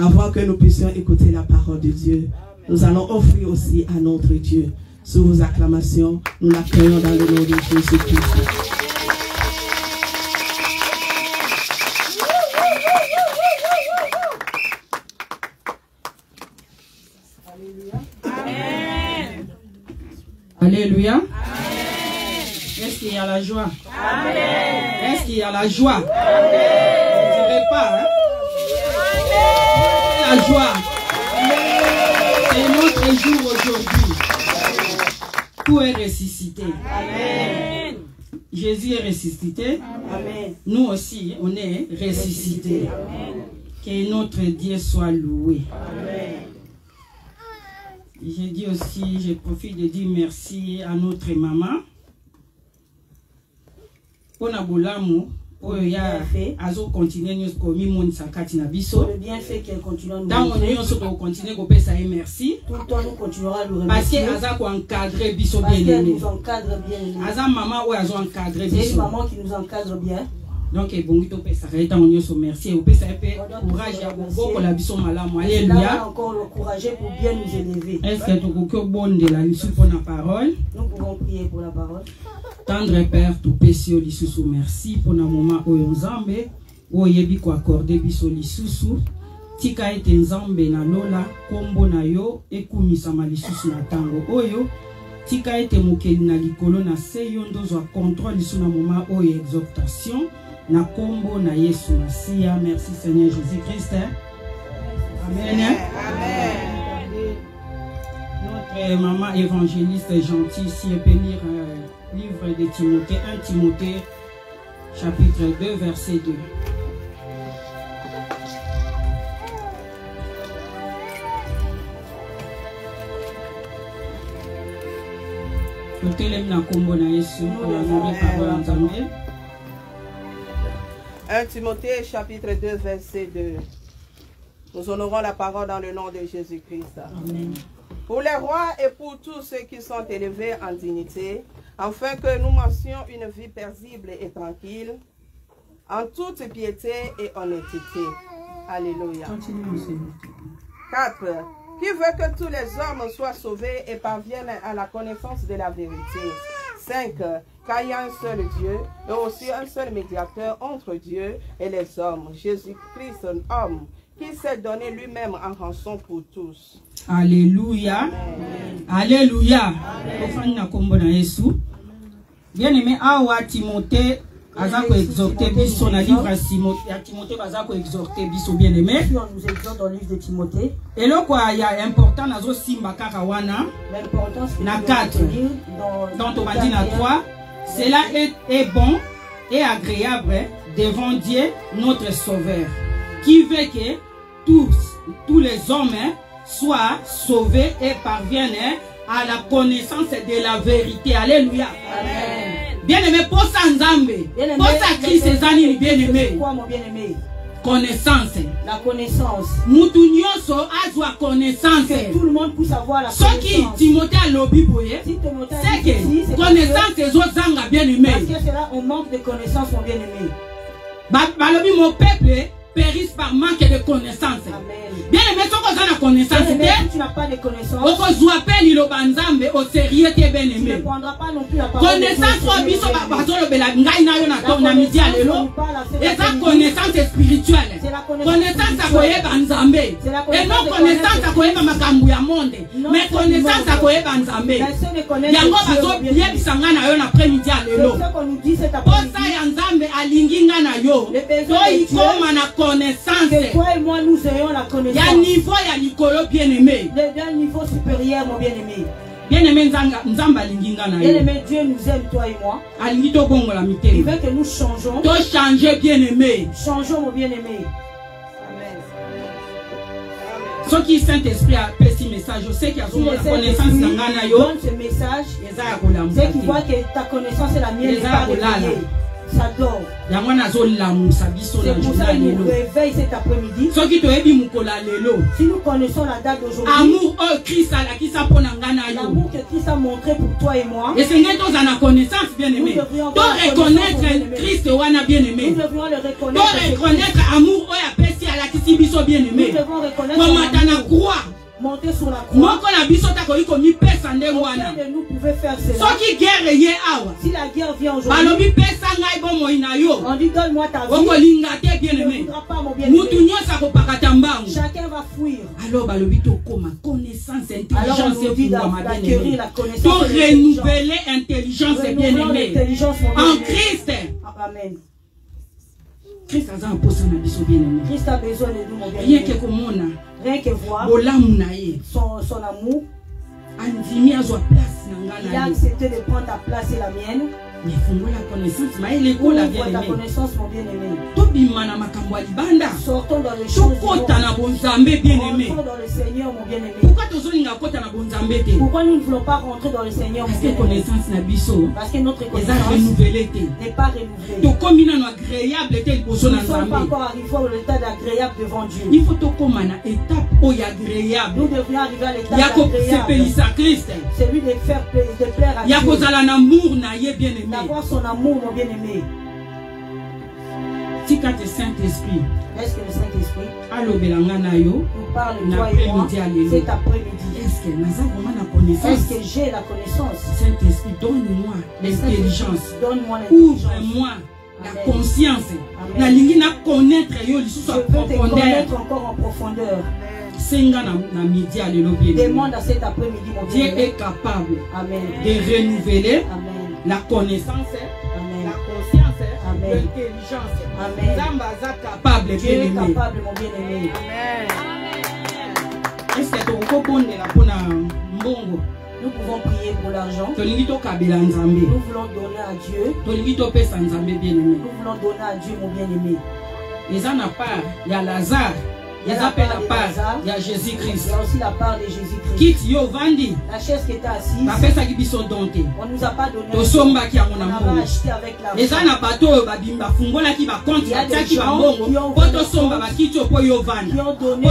avant que nous puissions écouter la parole de Dieu, nous allons offrir aussi à notre Dieu. Sous vos acclamations, nous l'accueillons dans le nom de Jésus-Christ. Alléluia. Amen. Est-ce qu'il y a la joie? Amen. Est-ce qu'il y a la joie? Amen. Je ne dirai pas, hein? Amen. La joie. C'est notre jour aujourd'hui. Tout est ressuscité. Amen. Jésus est ressuscité. Amen. Nous aussi, on est ressuscité. Amen. Que notre Dieu soit loué. Amen. J'ai dit aussi, je profite de dire merci à notre maman. Pour la boulamu, pour ya azo continuer nous comme mon sakati na biso. Le bienfait qu'elle continue nous. Dans on est on continue ko pesa merci. Tout le temps nous continuera à le remercier. Parce que aza ko encadrer biso bien aimé. Nous encadre bien aimé. Aza maman ou azo encadrer biso. C'est une maman qui nous encadre bien. Donc bon to pesa reta on nous merci au pesa pe courage ya beaucoup la biso malamu. Alléluia. Encore le courage pour bien nous élever. Est-ce que tu peux bonne de la mission pour la parole? Nous pouvons prier pour la parole. Tendre Père, tout péché lisusu, merci pour le moment où on zambe, où yebi ko accordé biso lisusu, tika ete nzambe na lola, kombo na yo, ekumisa malisusu na tango oyo, tika ete mokeli na likolo na se yo ndozo contrôle lisu na moment oyo exhortation, na kombo na Yesu Masia. Merci Seigneur Jésus-Christ. Amen. Amen. Notre maman évangéliste gentille, si elle peut lire livre de Timothée, 1 Timothée, chapitre 2, verset 2. Notez-le na kombo na Yesu, la parole en Zambie. 1 Timothée, chapitre 2, verset 2. Nous honorons la parole dans le nom de Jésus-Christ. Amen. Pour les rois et pour tous ceux qui sont élevés en dignité, afin que nous mentions une vie paisible et tranquille, en toute piété et honnêteté. Alléluia. 4. Qui veut que tous les hommes soient sauvés et parviennent à la connaissance de la vérité. 5. Car il y a un seul Dieu et aussi un seul médiateur entre Dieu et les hommes, Jésus-Christ, homme, qui s'est donné lui-même en rançon pour tous. Alléluia. Alléluia. Bien aimé, Awa Timothée, Azako exhorté biso na livre à Timothée, Azako exhorté biso bien aimé. On nous exhorte dans le livre de Timothée. Et là quoi, il y a important nazo simba karawana. L'importance na 4. Dans on va dire na 3. Cela est bon et agréable devant Dieu notre Sauveur, qui veut que tous les hommes soient sauvés et parviennent à la connaissance de la vérité. Alléluia. Amen. Bien aimé, pour ça Nzambe, pour ça Christ ses amis bien aimé. Quoi mon bien aimé? Connaissance. La connaissance. Mutunyoso azwa connaissance. Que tout le monde puisse avoir la connaissance. Ce qui Timothée a lobby boye, c'est que connaissance des autres zanga bien aimé. Parce que c'est là on manque de connaissance mon bien aimé. Balobi mon peuple périssent par manque de connaissance. Bien aimé, si tu as la connaissance, tu n'as pas de connaissance. Tu appelles le banzambe au sérieux, tu es bien aimé. Tu ne prendras pas non plus la parole. Connaissance, et sa connaissance spirituelle. Connaissance à quoi banzambe. Et non connaissance à quoi makambu ya monde. Mais connaissance à quoi banzambe. Yango bazo bien bisangana yo na après-midi à lelo. C'est ce qu'on nous dit cet après-midi. Osa ya nzambe alinginga na yo. To ikoma na connaissance. Que toi et moi nous ayons la connaissance. Il y a un niveau, il y a Nicolo bien aimé. D'un niveau supérieur, mon bien aimé. Bien aimé, Nzamba lingingana. Bien aimé, Dieu nous aime, toi et moi. Alingito bongo la mité. Il veut que nous changeons. To changer bien aimé. Changeons, mon bien aimé. Amen. Ceux qui Saint-Esprit a fait ce message, je sais qu'il y a la connaissance d'Angana yo. Donne ce message. C'est qui voit que ta connaissance est la mienne. Ça dort. C'est pour ça qu'il nous réveille cet après-midi. Si nous connaissons la date d'aujourd'hui, l'amour que Christ a montré pour toi et moi, nous devrions connaissance bien aimé. Reconnaître Christ bien aimé. Nous devrions le reconnaître. Reconnaître l'amour à bien-aimé. Comment tu croix? Monter sur la croix. Aucun de nous pouvait faire cela. Si la guerre vient aujourd'hui, on dit donne-moi ta vie. Ne voudra pas mon bien-aimé. Chacun va fuir. Alors, connaissance, intelligence, d'acquérir la connaissance. Pour renouveler intelligence et bien-aimé. En Christ. Amen. Christ a besoin de nous, mon bien-aimé. Rien que voir son amour. Il a accepté de prendre ta place et la mienne. Ouvre ta connaissance, mon bien-aimé. Sortons dans le champ. Entrons dans le Seigneur, mon bien-aimé. Pourquoi nous ne voulons pas rentrer dans le Seigneur, mon bien-aimé? Parce que notre connaissance n'est pas renouvelée. Nous ne sommes pas encore arrivés au l'état d'agréable devant Dieu. Il faut agréable. Nous devons arriver à l'état d'agréable. Celui de faire de plaire à Dieu. D'avoir son amour, mon bien-aimé. Est-ce que le Saint-Esprit nous parle de toi et moi cet après-midi? Est-ce que j'ai la connaissance? Saint-Esprit, donne-moi l'intelligence. Donne-moi l'intelligence. Ouvre-moi la conscience. Je veux te connaître encore en profondeur. Demande à cet après-midi, mon Dieu bien-aimé. est capable Amen. de renouveler Amen. la connaissance, Amen. la conscience, Amen. l'intelligence. Amen. Capable, Dieu est capable, mon bien-aimé. Est-ce que tu as Nous pouvons prier pour l'argent. Nous voulons donner à Dieu. Nous voulons donner à Dieu, mon bien-aimé. Les gens n'ont pas, il y a Lazare. Il y a la part, il y a Jésus-Christ. Il y a aussi la part de Jésus-Christ. Quitte yo vandi. La chaise qui était assise. On ne nous a pas donné. On a acheté avec la il y a des gens qui ont donné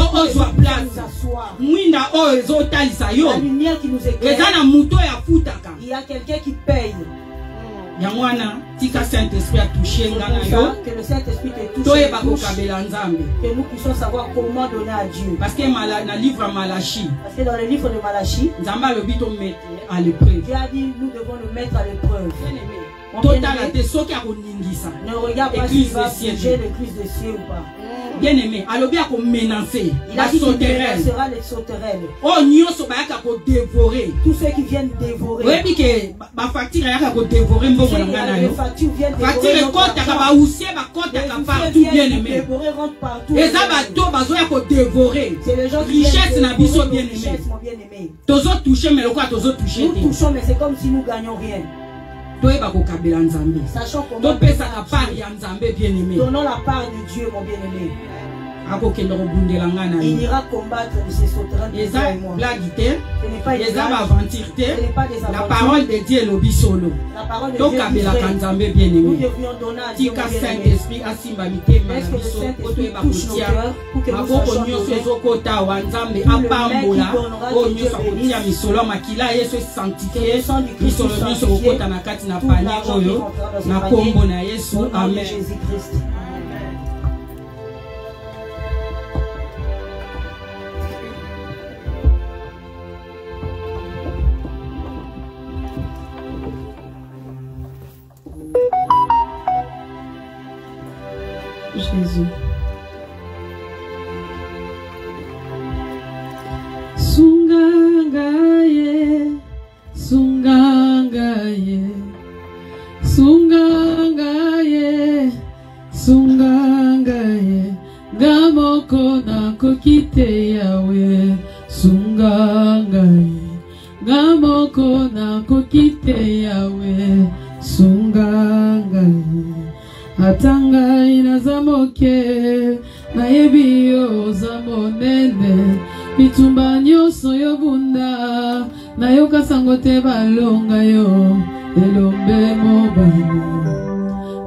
la lumière qui nous éclaire. Il y a quelqu'un qui paye. Saint-Esprit a touché que le Saint-Esprit te touche, que nous puissions savoir comment donner à Dieu. Parce que dans le livre Malachi, dans le livre de Malachi, Dieu a dit nous devons le mettre à l'épreuve. Ne regarde pas si va bouger l'église de cieux ou pas. Bien aimé, il a dit qu'il menacera les sauterelles. Tous ceux qui viennent dévorer. Les factures viennent dévorer partout, bien aimé. C'est les gens qui richesse n'a bien aimé. Nous touchons, mais c'est comme si nous gagnons rien. Sachant comment donnons la part de Dieu, mon bien-aimé. Il ira combattre ces sauterelles. Ce n'est pas des aventures. La parole de Dieu est le bisolo. La parole de Dieu est nous devions donner à Dieu. Saint-Esprit a simbalité. Est-ce que le Saint-Esprit touche nos cœurs pour que nous soyons donnés? Pour le mec qui donnera de Dieu bénisse. Amen. Jésus-Christ. Jésus. Sungangaye, sungangaye, sungangaye, sungangaye, gamoko na kokite yawe, sungangaye, gamoko na kokite yawe, sungangaye. Atanga inazamoke na yebio za monene bitumba nyonso yo bunda na yo kasangote balonga yo elombe mobali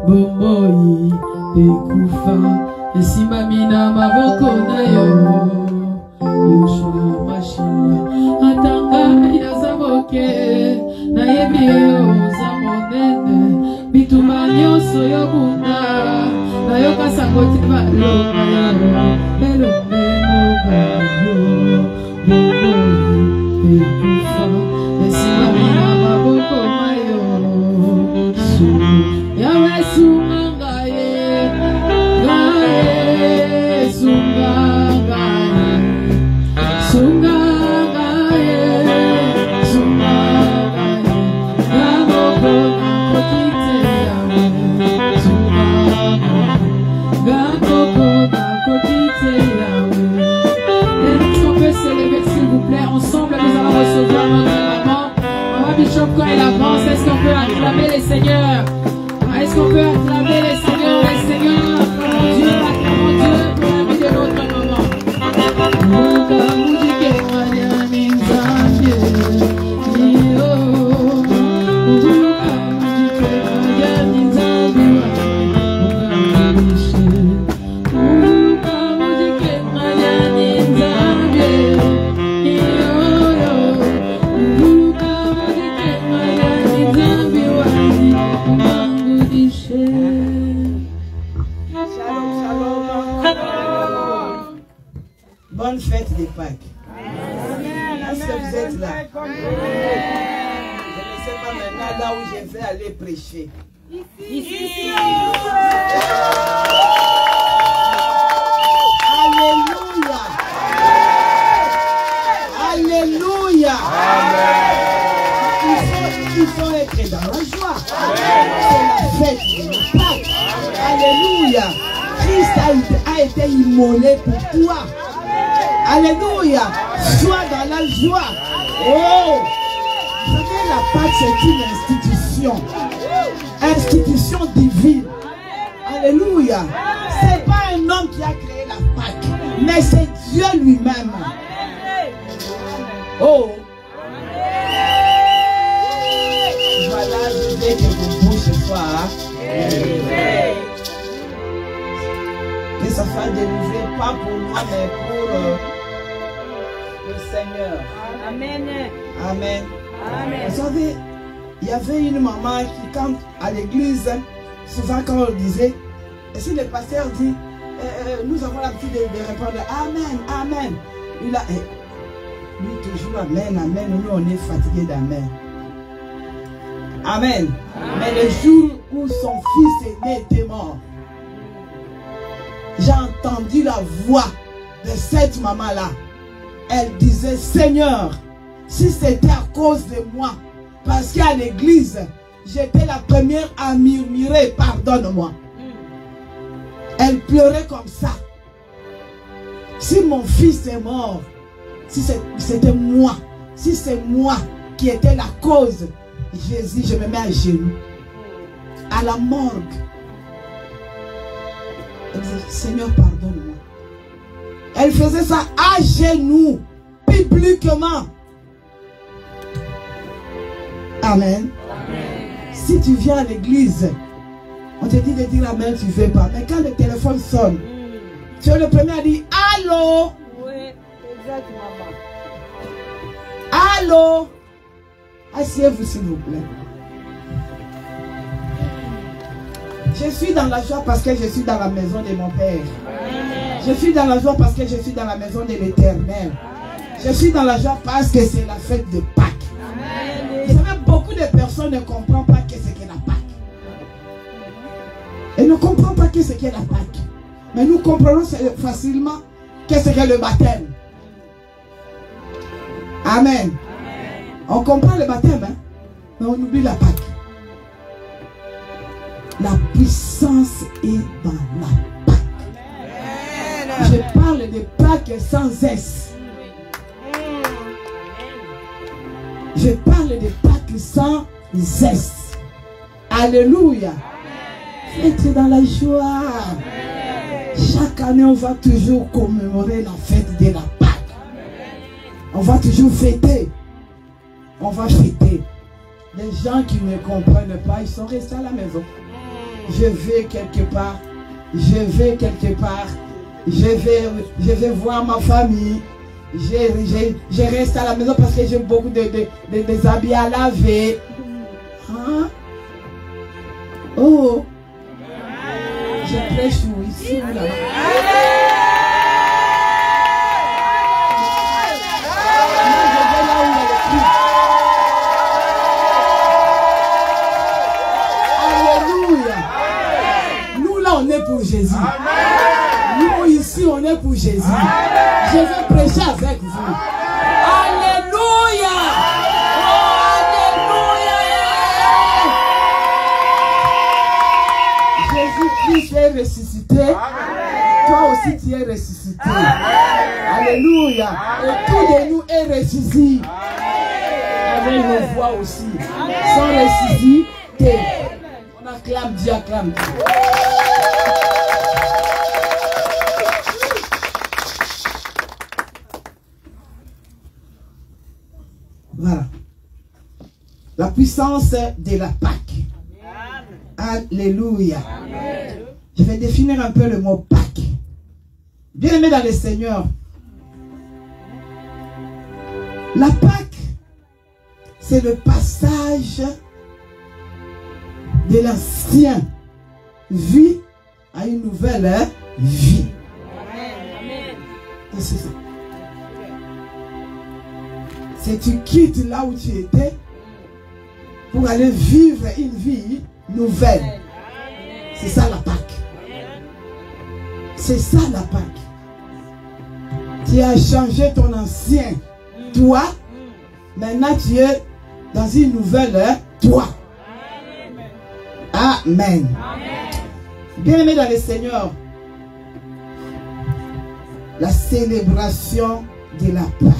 bomboyi ekufa esimbami na maboko na yo Yoshua Mashiach. Atanga inazamoke na yebio za monene bitumba nyonso yo bunda na yo kasangote balonga yo Ensemble, nous allons recevoir notre maman. Maman Bishop, quand elle avance, est-ce qu'on peut acclamer les seigneurs? Est-ce qu'on peut acclamer les seigneurs? Les seigneurs, acclamons Dieu pour la vie de notre maman. Bonne fête des Pâques. Est-ce que vous êtes là? Je ne sais pas maintenant là où je vais aller prêcher. Ici. Alléluia. Alléluia. Il faut être dans la joie. C'est la fête des Pâques. Alléluia. Christ a été immolé pour toi. Alléluia. Sois dans la joie. Oh. Vous savez, la Pâque, c'est une institution. Institution divine. Alléluia. C'est pas un homme qui a créé la Pâque, mais c'est Dieu lui-même. Oh. Voilà, je veux que vous bougez ce soir. Que ça soit délivré, pas pour moi, mais pour le Seigneur. Amen. Amen. Amen. Vous savez, il y avait une maman qui, quand à l'église, souvent quand on disait, et si le pasteur dit, nous avons l'habitude de répondre Amen, Amen. Il a, lui toujours Amen, Amen. Nous, on est fatigué d'Amen. Amen. Mais le jour où son fils aîné était mort, j'ai entendu la voix de cette maman-là. Elle disait, Seigneur, si c'était à cause de moi, parce qu'à l'église, j'étais la première à murmurer, pardonne-moi. Elle pleurait comme ça. Si mon fils est mort, si c'était moi, si c'est moi qui étais la cause, Jésus, je me mets à genoux. À la morgue. Elle disait, Seigneur, pardonne-moi. Elle faisait ça à genoux, publiquement. Amen. Si tu viens à l'église, on te dit de dire Amen, tu ne veux pas. Mais quand le téléphone sonne, tu es le premier à dire allô. Oui, exactement. Allô. Asseyez-vous s'il vous plaît. Je suis dans la joie parce que je suis dans la maison de mon Père. Je suis dans la joie parce que je suis dans la maison de l'Éternel. Je suis dans la joie parce que c'est la fête de Pâques. Vous savez, beaucoup de personnes ne comprennent pas ce qu'est la Pâques. Elles ne comprennent pas ce qu'est la Pâques. Mais nous comprenons facilement ce qu'est le baptême. Amen. On comprend le baptême, hein? Mais on oublie la Pâque. La puissance est dans la Pâque. Je parle de Pâques sans S. Je parle de Pâques sans S. Alléluia. Être dans la joie. Chaque année, on va toujours commémorer la fête de la Pâque. On va toujours fêter. On va fêter. Les gens qui ne comprennent pas, ils sont restés à la maison. Je vais quelque part. Je vais quelque part. Je vais voir ma famille. Je reste à la maison parce que j'ai beaucoup de habits à laver. Hein? Oh! Je prêche où? Ici ou là-bas? Alléluia! Nous là, on est pour Jésus. Nous ici, on est pour Jésus. Je vais prêcher avec vous. Alléluia. Oh, Alléluia. Jésus-Christ est ressuscité. Toi aussi tu es ressuscité. Alléluia. Et tout de nous est ressuscité. Avec nos voix aussi. Sont ressuscités. On acclame Dieu, acclame Dieu. Voilà. La puissance de la Pâque. Alléluia. Je vais définir un peu le mot Pâque. Bien-aimé dans le Seigneur, la Pâque, c'est le passage de l'ancien vie à une nouvelle vie. C'est ça. C'est tu quittes là où tu étais pour aller vivre une vie nouvelle. C'est ça la Pâque. C'est ça la Pâque. Tu as changé ton ancien toi. Maintenant tu es dans une nouvelle toi. Amen. Bien-aimé dans le Seigneur, la célébration de la Pâque.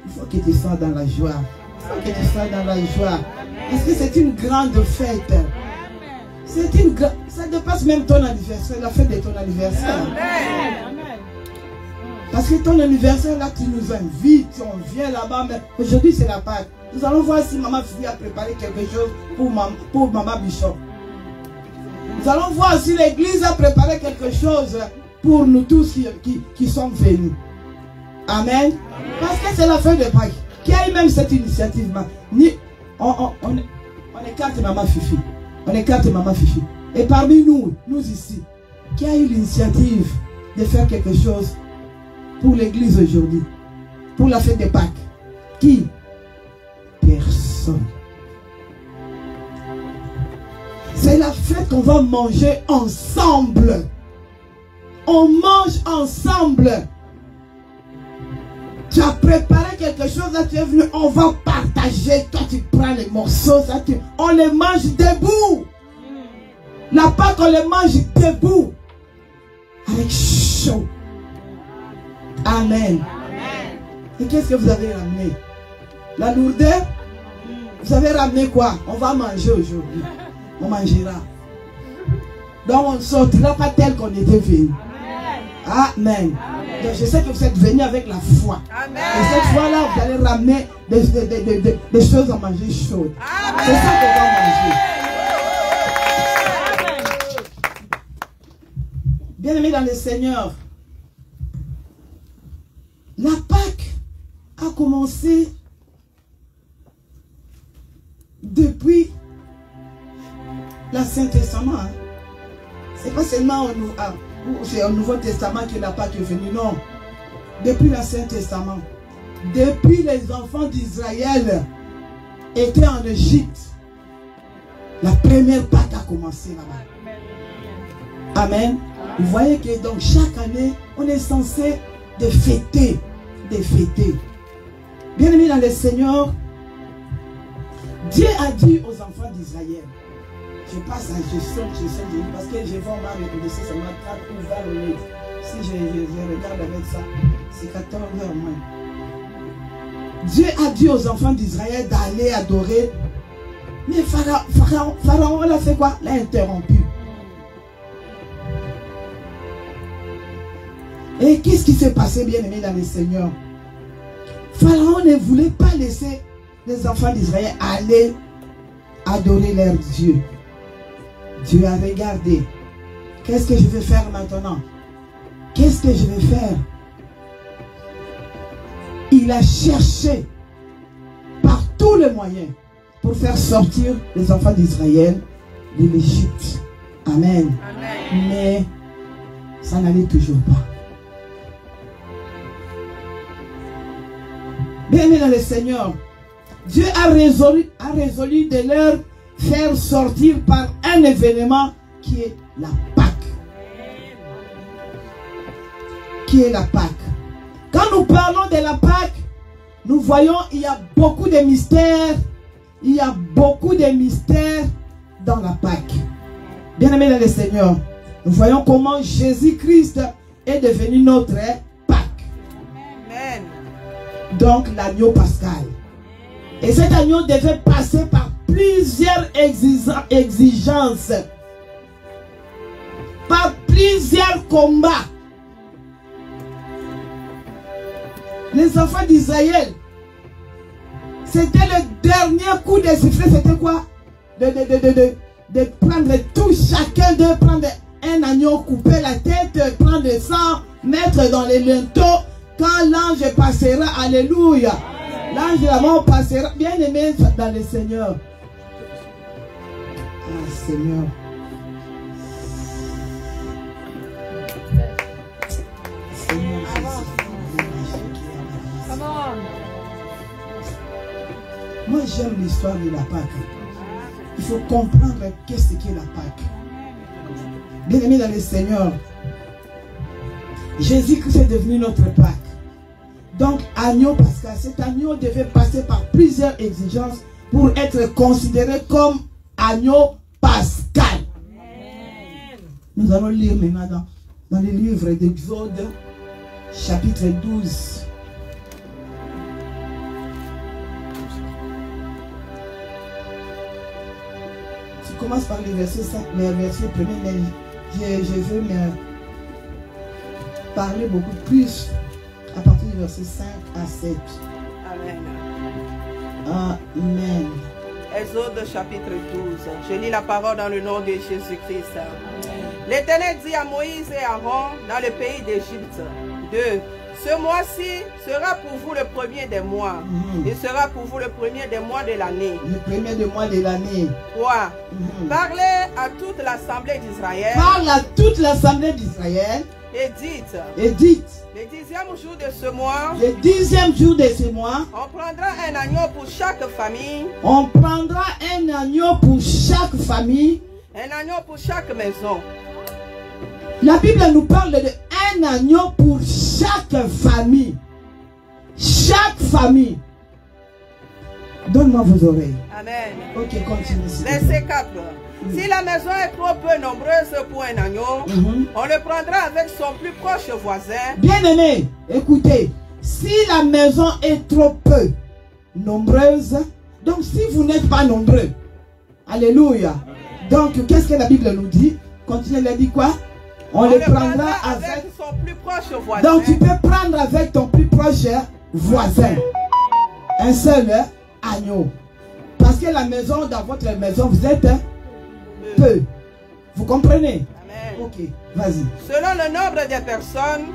Il faut que tu sois dans la joie. Il faut que tu sois dans la joie. Parce que c'est une grande fête. C'est une grande... Ça dépasse même ton anniversaire, la fête de ton anniversaire. Parce que ton anniversaire, là, tu nous invites, on vient là-bas. Mais aujourd'hui, c'est la Pâque. Nous allons voir si Maman Fifi a préparé quelque chose pour Maman Bishop. Nous allons voir si l'église a préparé quelque chose pour nous tous qui sommes venus. Amen. Parce que c'est la fête de Pâques. Qui a eu même cette initiative? On écarte Maman Fifi. On écarte Maman Fifi. Et parmi nous ici, qui a eu l'initiative de faire quelque chose pour l'église aujourd'hui? Pour la fête de Pâques? Qui? Personne. C'est la fête qu'on va manger ensemble. On mange ensemble. Tu as préparé quelque chose, là tu es venu, on va partager. Toi tu prends les morceaux, ça, on les mange debout. La Pâque on les mange debout. Avec chaud. Amen. Et qu'est-ce que vous avez ramené? La lourdeur? Vous avez ramené quoi? On va manger aujourd'hui. On mangera. Donc on ne sortira pas tel qu'on était venu. Amen. Donc je sais que vous êtes venus avec la foi. Amen. Et cette fois-là, vous allez ramener des choses à manger chaudes. C'est ça qu'on va manger. Bien-aimés dans le Seigneur, la Pâque a commencé depuis l'Ancien Testament. Hein. C'est pas seulement c'est au Nouveau Testament que la Pâque est venue, non. Depuis l'Ancien Testament. Depuis les enfants d'Israël étaient en Égypte, la première Pâque a commencé là-bas. Amen. Vous voyez que donc chaque année, on est censé de fêter. Bien-aimés dans le Seigneur, Dieu a dit aux enfants d'Israël, je passe à gestion, parce que je vais m'en reconnaître seulement 4 ou 20 minutes. Si je regarde avec ça, c'est 14 heures moins. Dieu a dit aux enfants d'Israël d'aller adorer. Mais Pharaon, il a fait quoi? L'a interrompu. Et qu'est-ce qui s'est passé, bien-aimé dans le Seigneur? Pharaon ne voulait pas laisser les enfants d'Israël aller adorer leur Dieu. Dieu a regardé. Qu'est-ce que je vais faire maintenant? Qu'est-ce que je vais faire? Il a cherché par tous les moyens pour faire sortir les enfants d'Israël de l'Égypte. Amen. Amen. Mais ça n'allait toujours pas. Bien-aimé dans le Seigneur, Dieu a résolu de leur faire sortir par un événement qui est la Pâque. qui est la Pâque. Quand nous parlons de la Pâque, nous voyons il y a beaucoup de mystères. Il y a beaucoup de mystères dans la Pâque. Bien-aimés dans le Seigneur, nous voyons comment Jésus-Christ est devenu notre Pâque. Amen. Donc l'agneau pascal. Et cet agneau devait passer par plusieurs exigences. Par plusieurs combats. Les enfants d'Israël, c'était le dernier coup de sifflet, c'était quoi? De prendre tout, chacun de prendre un agneau, couper la tête, prendre le sang, mettre dans les linteaux. Quand l'ange passera, alléluia. L'ange de la mort passera, bien aimé dans le Seigneur. Ah Seigneur. Seigneur moi j'aime l'histoire de la Pâque. Il faut comprendre qu'est-ce qu'est la Pâque. Bien aimé dans le Seigneur, Jésus-Christ est devenu notre Pâque. Donc agneau pascal, cet agneau devait passer par plusieurs exigences pour être considéré comme agneau pascal. Amen. Nous allons lire maintenant dans le livre d'Exode, chapitre 12. Je commence par le verset 5, le verset 1er, mais je veux me parler beaucoup plus à partir du verset 5 à 7. Amen. Amen. Exode chapitre 12. Je lis la parole dans le nom de Jésus-Christ. L'Éternel dit à Moïse et à Aaron dans le pays d'Égypte, ce mois-ci sera pour vous le premier des mois. Il sera pour vous le premier des mois de l'année. Le premier des mois de l'année. 3. Parlez à toute l'assemblée d'Israël. Parle à toute l'assemblée d'Israël. Et dites. Et dites. Le 10e jour de ce mois. Le 10e jour de ce mois. On prendra un agneau pour chaque famille. On prendra un agneau pour chaque famille. Un agneau pour chaque maison. La Bible nous parle d'un agneau pour chaque famille. Chaque famille. Donne-moi vos oreilles. Amen. Ok, continue. Verset 4. Si la maison est trop peu nombreuse pour un agneau, on le prendra avec son plus proche voisin. Bien aimé, écoutez. Si la maison est trop peu nombreuse, donc si vous n'êtes pas nombreux, alléluia. Donc, qu'est-ce que la Bible nous dit? Continuez, elle dit quoi? On le prendra avec son plus proche voisin. Donc tu peux prendre avec ton plus proche voisin. Un seul agneau. Parce que la maison, dans votre maison, vous êtes peu. Vous comprenez? Amen. Ok, vas-y. Selon le nombre des personnes,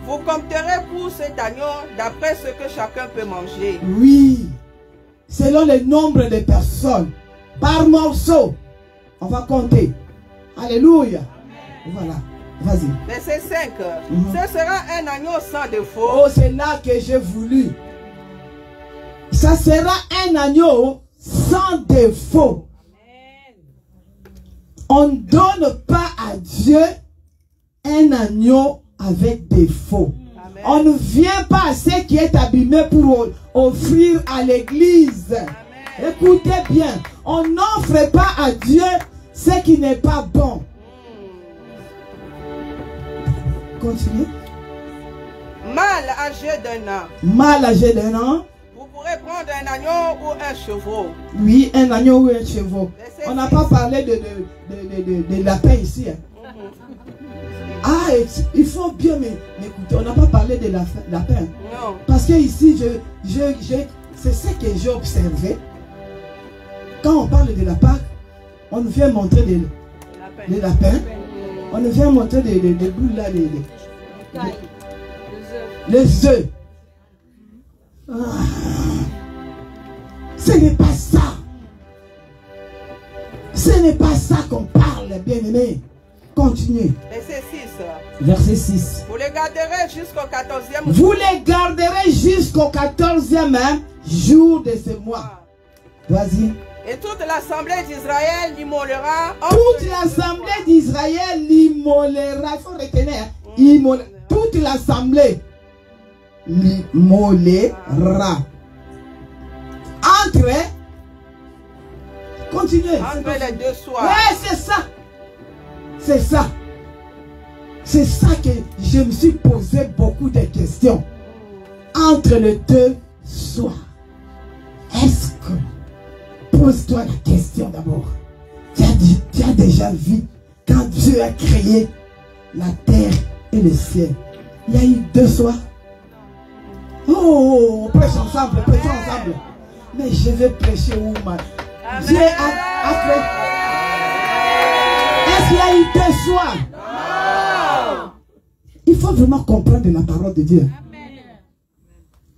vous compterez pour cet agneau d'après ce que chacun peut manger. Oui. Selon le nombre de personnes. Par morceau. On va compter. Alléluia. Voilà. Vas-y. Verset 5. Ce sera un agneau sans défaut. Oh, c'est là que j'ai voulu. Ça sera un agneau sans défaut. On ne donne pas à Dieu un agneau avec défaut. Amen. On ne vient pas à ce qui est abîmé pour offrir à l'église. Écoutez bien, on n'offre pas à Dieu ce qui n'est pas bon. Continue. Mâle âgé d'un an. Mâle âgé d'un an. Vous pourrez prendre un agneau ou un chevreau. Oui, un agneau ou un chevreau. On n'a pas parlé de lapin ici. Hein. Ah, il faut bien m'écouter. On n'a pas parlé de lapin. Non. Parce que ici, c'est ce que j'ai observé. Quand on parle de la Pâque, on nous vient montrer des lapins. On nous vient montrer des boules là, les œufs. Ah. Ce n'est pas ça. Ce n'est pas ça qu'on parle, bien-aimé. Continuez. Verset 6. Verset 6. Vous les garderez jusqu'au 14e jour. Vous les garderez jusqu'au 14e jour de ce mois. Vas-y. Et toute l'assemblée d'Israël l'immolera. Toute l'assemblée d'Israël l'immolera. Il faut retenir. toute l'assemblée l'immolera. Entre, continuez. Entre les deux soirs. Ouais, c'est ça. C'est ça. C'est ça que je me suis posé beaucoup de questions. Entre les deux soirs. Est-ce que, pose-toi la question d'abord. Tu as déjà vu quand Dieu a créé la terre et le ciel. Il y a eu deux soirs. Oh, prêche ensemble, prêchons ensemble. Mais je vais prêcher où, man? Dieu a créé. Est-ce qu'il y a eu deux soirs? Non. Il faut vraiment comprendre la parole de Dieu. Amen.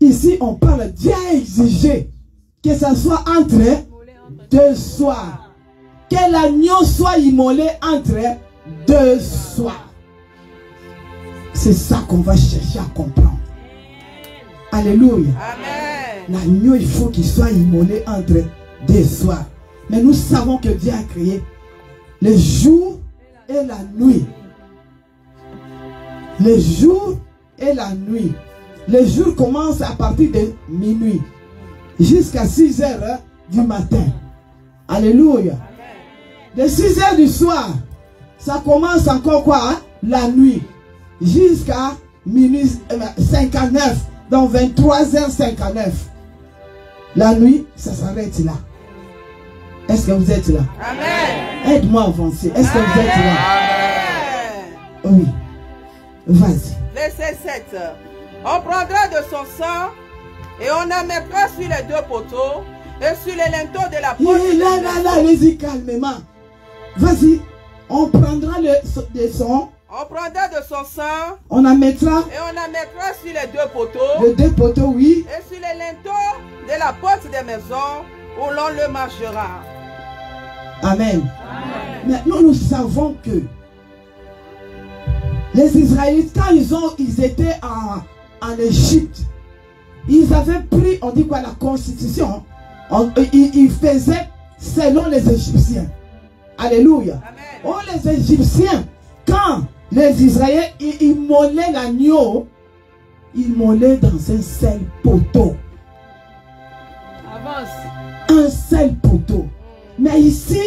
Ici, on parle, Dieu a exigé que ça soit entre deux soirs. Que l'agneau soit immolé entre deux soirs. C'est ça qu'on va chercher à comprendre. Alléluia. L'agneau, il faut qu'il soit immolé entre deux soirs. Mais nous savons que Dieu a créé le jour et la nuit. Le jour et la nuit. Le jour commence à partir de minuit jusqu'à 6 heures du matin. Alléluia. De 6 heures du soir, ça commence encore quoi? Hein? La nuit. Jusqu'à minuit 59. Donc 23h59. La nuit, ça s'arrête là. Est-ce que vous êtes là? Amen. Aide-moi à avancer. Est-ce que vous êtes là? Amen. Oui. Vas-y. Verset 7. On prendra de son sang et on en mettra sur les deux poteaux et sur les linteaux de la porte. Là, allez-y calmement. Vas-y. On prendra le sang. On prendra de son sang. On en mettra. Et on en mettra sur les deux poteaux. Les deux poteaux, oui. Et sur les linteaux de la porte des maisons où l'on le marchera. Amen. Maintenant, nous savons que les Israélites, quand ils étaient en Égypte, ils avaient pris, on dit quoi, la constitution. Ils faisaient selon les Égyptiens. Alléluia. Amen. Oh, les Égyptiens, quand les Israéliens immolaient l'agneau, ils molaient dans un seul poteau. Avance. Un seul poteau. Mais ici,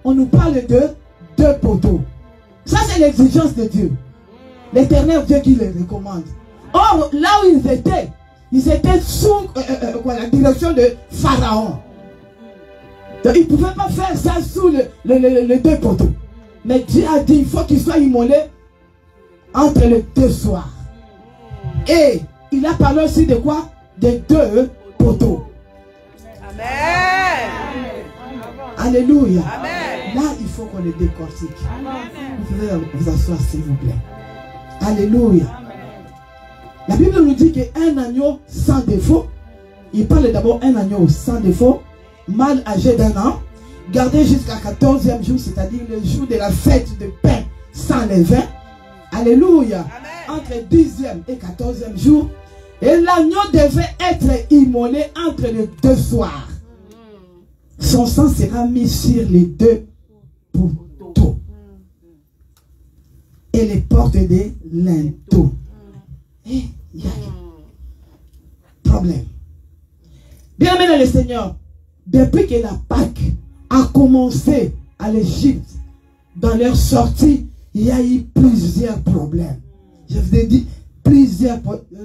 on nous parle de deux poteaux. Ça, c'est l'exigence de Dieu. L'Éternel Dieu qui les recommande. Or, là où ils étaient sous la direction de Pharaon. Donc, ils ne pouvaient pas faire ça sous les deux poteaux. Mais Dieu a dit, il faut qu'ils soient immolés entre les deux soirs. Et il a parlé aussi de quoi? De deux poteaux. Amen. Alléluia. Amen. Là, il faut qu'on les décortique. Vous pouvez vous asseoir, s'il vous plaît. Alléluia. La Bible nous dit qu'un agneau sans défaut, il parle d'abord d'un agneau sans défaut, mâle âgé d'1 an, gardé jusqu'à 14e jour, c'est-à-dire le jour de la fête de pain sans levain. Alléluia. Amen. Entre 10e et 14e jour. Et l'agneau devait être immolé entre les deux soirs. Son sang sera mis sur les deux poteaux. Et les portes des linteaux. Et il y a un problème. Bien aimé dans le Seigneur, depuis que la Pâque a commencé à l'Égypte, dans leur sortie, il y a eu plusieurs problèmes. Je vous ai dit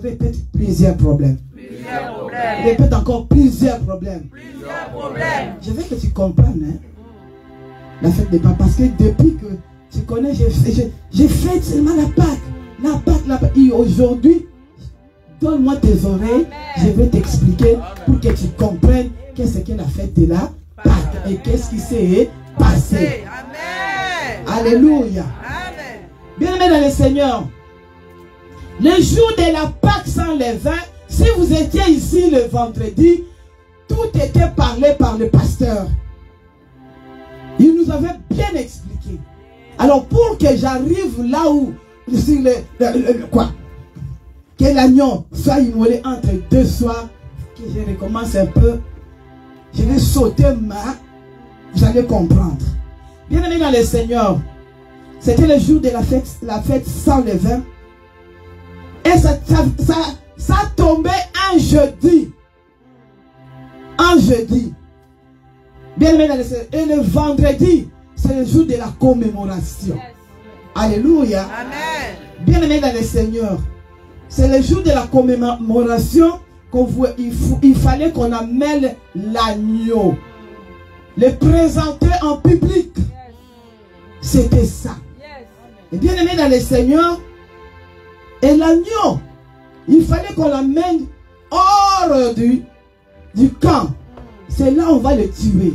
répète plusieurs problèmes. Plusieurs problèmes. Répète encore plusieurs problèmes. Plusieurs problèmes. Je veux que tu comprennes hein, la fête des Pâques. Parce que depuis que tu connais, j'ai fait seulement la Pâque. La Pâque. Et aujourd'hui, donne-moi tes oreilles. Je vais t'expliquer pour que tu comprennes qu'est-ce qu'est la fête de la Pâque. Et qu'est-ce qui s'est passé. Amen. Alléluia. Amen. Bien-aimés dans le Seigneur, le jour de la Pâque sans levain, si vous étiez ici le vendredi, tout était parlé par le pasteur. Il nous avait bien expliqué. Alors pour que j'arrive là où, sur quoi, que l'agneau soit immolé entre deux soirs, que je recommence un peu, je vais sauter ma, vous allez comprendre. Bien-aimés dans le Seigneur, c'était le jour de la fête sans levain. Et ça tombait un jeudi. Un jeudi. Bien aimé dans le Seigneur. Et le vendredi, c'est le jour de la commémoration. Yes. Alléluia. Amen. Bien aimé dans le Seigneur. C'est le jour de la commémoration qu'il fallait qu'on amène l'agneau. Le présenter en public. Yes. C'était ça. Yes. Et bien aimé dans le Seigneur. Et l'agneau, il fallait qu'on l'amène hors du camp. C'est là on va le tuer.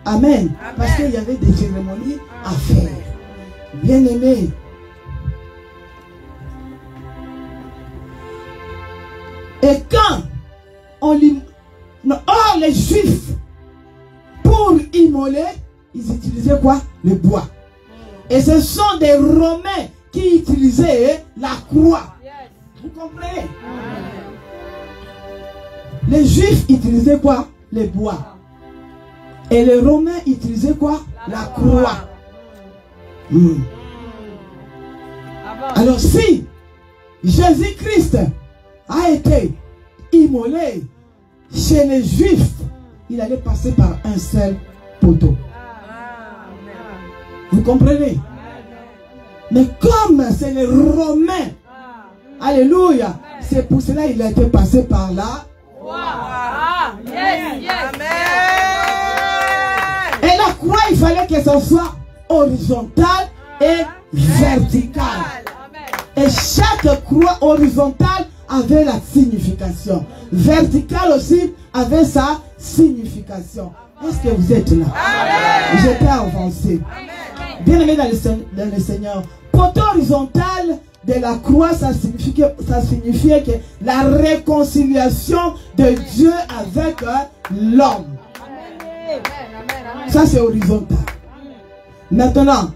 Amen. Amen. Parce qu'il y avait des cérémonies à faire. Bien aimé. Et quand les Juifs, pour immoler, ils utilisaient quoi? Le bois. Et ce sont des Romains qui utilisaient la croix. Vous comprenez? Les Juifs utilisaient quoi? Les bois. Et les Romains utilisaient quoi? La croix. Alors si Jésus-Christ a été immolé chez les Juifs, il allait passer par un seul poteau. Vous comprenez? Mais comme c'est les Romains, alléluia, c'est pour cela qu'il a été passé par là. Yes, yes. Et la croix, il fallait que ça soit horizontale et verticale. Et chaque croix horizontale avait la signification. Verticale aussi avait sa signification. Est-ce que vous êtes là? J'étais avancé. Bien aimé dans le Seigneur. Poteau horizontal de la croix, ça signifiait que la réconciliation de Dieu avec l'homme. Ça c'est horizontal. Maintenant,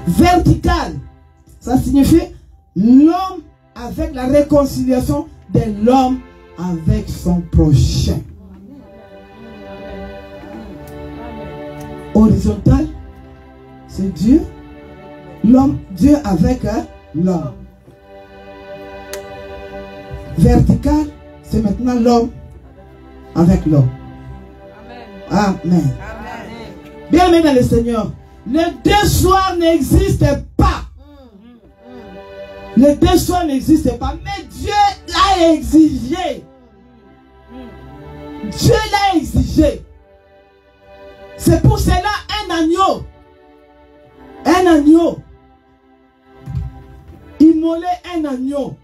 vertical, ça signifie l'homme avec la réconciliation de l'homme avec son prochain. Horizontal, c'est Dieu. L'homme, Dieu avec l'homme. Vertical, c'est maintenant l'homme avec l'homme. Amen. Amen. Bien aimé dans le Seigneur. Les deux soirs n'existent pas. Les deux soirs n'existent pas. Mais Dieu l'a exigé. Dieu l'a exigé. C'est pour cela un agneau. Un agneau. Immoler un agneau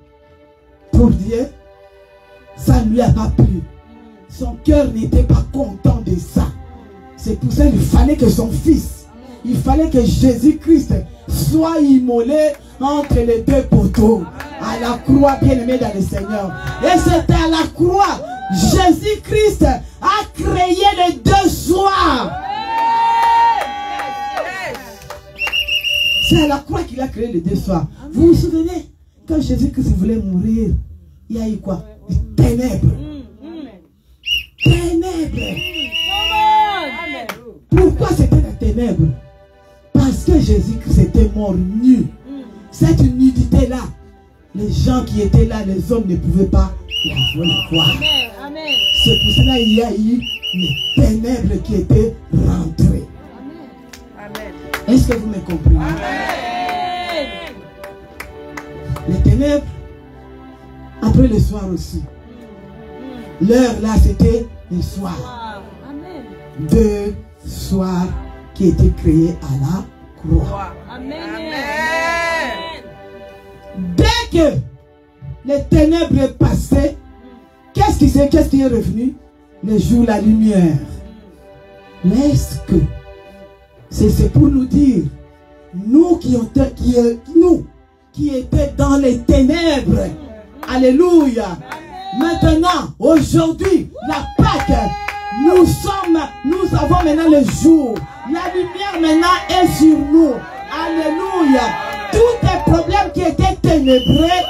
pour Dieu, ça ne lui a pas plu. Son cœur n'était pas content de ça. C'est pour ça qu'il fallait que son fils, il fallait que Jésus-Christ soit immolé entre les deux poteaux. À la croix, bien-aimé dans le Seigneur. Et c'était à la croix, Jésus-Christ a créé les deux soirs. C'est à la croix qu'il a créé les deux soirs. Vous vous souvenez, quand Jésus-Christ voulait mourir, il y a eu quoi? Des ténèbres. Ténèbres. Pourquoi c'était la ténèbre? Parce que Jésus-Christ était mort nu. Cette nudité-là, les gens qui étaient là, les hommes ne pouvaient pas la voir. C'est pour cela qu'il y a eu les ténèbres qui étaient rentrées. Est-ce que vous me comprenez? Amen. Les ténèbres, après le soir aussi. L'heure là, c'était le soir. Amen. Deux soirs qui étaient créés à la croix. Amen. Dès que les ténèbres est passé, qu'est-ce qui est revenu? Le jour, la lumière. Mais est-ce que c'est pour nous dire, nous qui étaient dans les ténèbres, alléluia, maintenant, aujourd'hui, la Pâque, nous avons maintenant le jour, la lumière maintenant est sur nous, alléluia, tous les problèmes qui étaient ténébreux,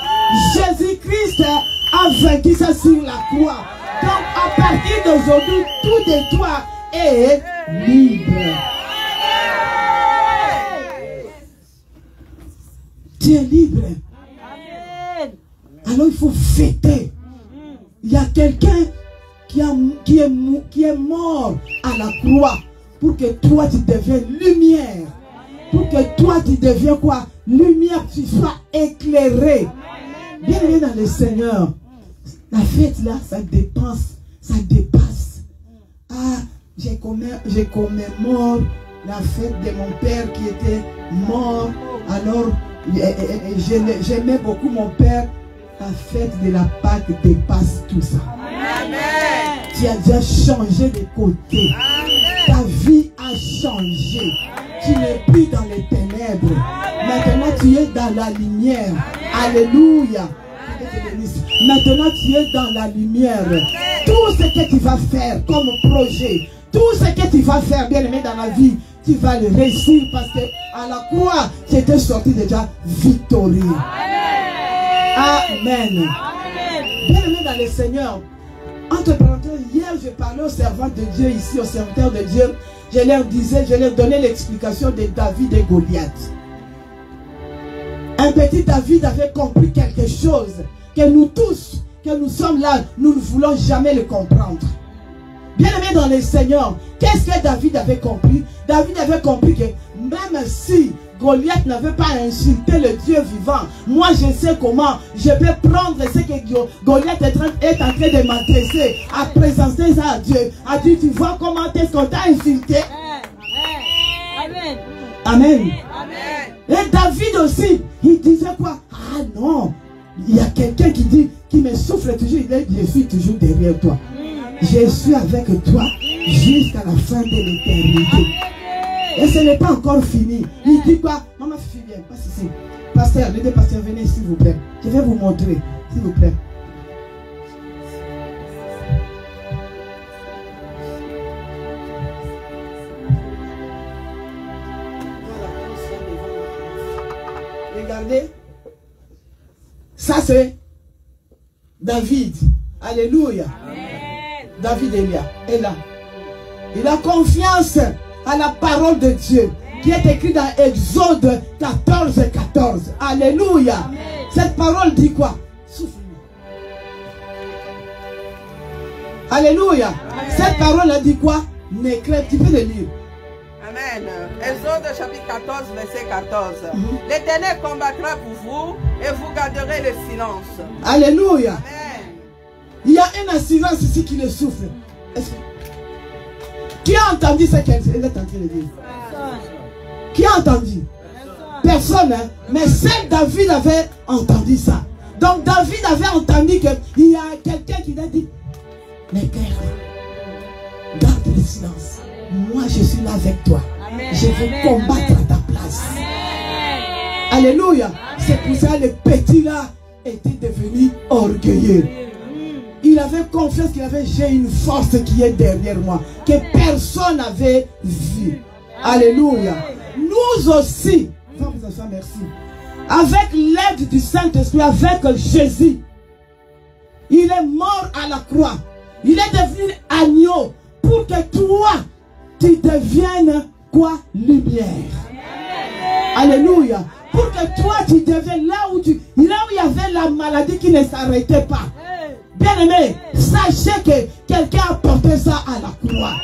Jésus-Christ a vaincu ça sur la croix. Donc à partir d'aujourd'hui, tout de toi est libre. Tu es libre. Alors il faut fêter. Il y a quelqu'un qui est mort à la croix pour que toi tu deviennes lumière. Pour que toi tu deviennes quoi? Lumière, tu sois éclairé. Bien aimé dans le Seigneur. La fête là, ça dépasse. Ah, j'ai commémore la fête de mon père qui était mort. Alors, j'aimais beaucoup mon père. La fête de la Pâque dépasse tout ça. Amen. Tu as déjà changé de côté. Amen. Ta vie a changé. Tu n'es plus dans les ténèbres. Maintenant, tu es dans la lumière. Alléluia. Maintenant, tu es dans la lumière. Tout ce que tu vas faire comme projet, tout ce que tu vas faire, bien aimé, dans la vie, tu vas le réussir parce que à la croix, tu étais sorti déjà victorieux. Amen. Bien aimé dans le Seigneur. Entre parenthèses, hier, je parlais aux servants de Dieu ici, aux serviteurs de Dieu. Je leur donnais l'explication de David et Goliath. Un petit David avait compris quelque chose que nous tous, que nous sommes là, nous ne voulons jamais le comprendre. Bien aimé dans le Seigneur, qu'est-ce que David avait compris? David avait compris que même si Goliath n'avait pas insulté le Dieu vivant, moi je sais comment je peux prendre ce que Goliath est en train de m'adresser, à présenter ça à Dieu, à dire, tu vois comment est-ce qu'on t'a insulté? Amen. Amen. Et David aussi, il disait quoi? Ah non, il y a quelqu'un qui dit, qui me souffle toujours, il dit, je suis toujours derrière toi. Je suis avec toi jusqu'à la fin de l'éternité. Et ce n'est pas encore fini. Il dit quoi? Maman Fifi, viens, passe ici. Pasteur, les deux pasteurs, venez s'il vous plaît. Je vais vous montrer, s'il vous plaît. Regardez. Ça c'est David. Alléluia. Amen. David est là. Il a confiance à la parole de Dieu qui est écrite dans Exode 14:14. Alléluia. Amen. Cette parole dit quoi? Souffle-moi. Alléluia. Amen. Cette parole a dit quoi? N'éclaire, tu peux le lire. Amen. Exode chapitre 14, verset 14. L'Éternel combattra pour vous et vous garderez le silence. Alléluia. Amen. Il y a une assurance ici qui le souffle. Qui a entendu ce qu'elle est en train de dire? Qui a entendu? Personne. Hein? Mais seul David avait entendu ça. Donc David avait entendu qu'il y a quelqu'un qui a dit, mais père, garde le silence. Moi je suis là avec toi. Amen. Je vais combattre à ta place. Amen. Alléluia. C'est pour ça que le petit là était devenu orgueilleux. Il avait confiance qu'il avait, j'ai une force qui est derrière moi, que personne n'avait vu. Alléluia. Nous aussi, merci. Avec l'aide du Saint-Esprit, avec Jésus, il est mort à la croix. Il est devenu agneau pour que toi, tu deviennes quoi? Lumière. Alléluia. Pour que toi, tu deviennes là où il y avait la maladie qui ne s'arrêtait pas. Bien aimé, sachez que quelqu'un a porté ça à la croix.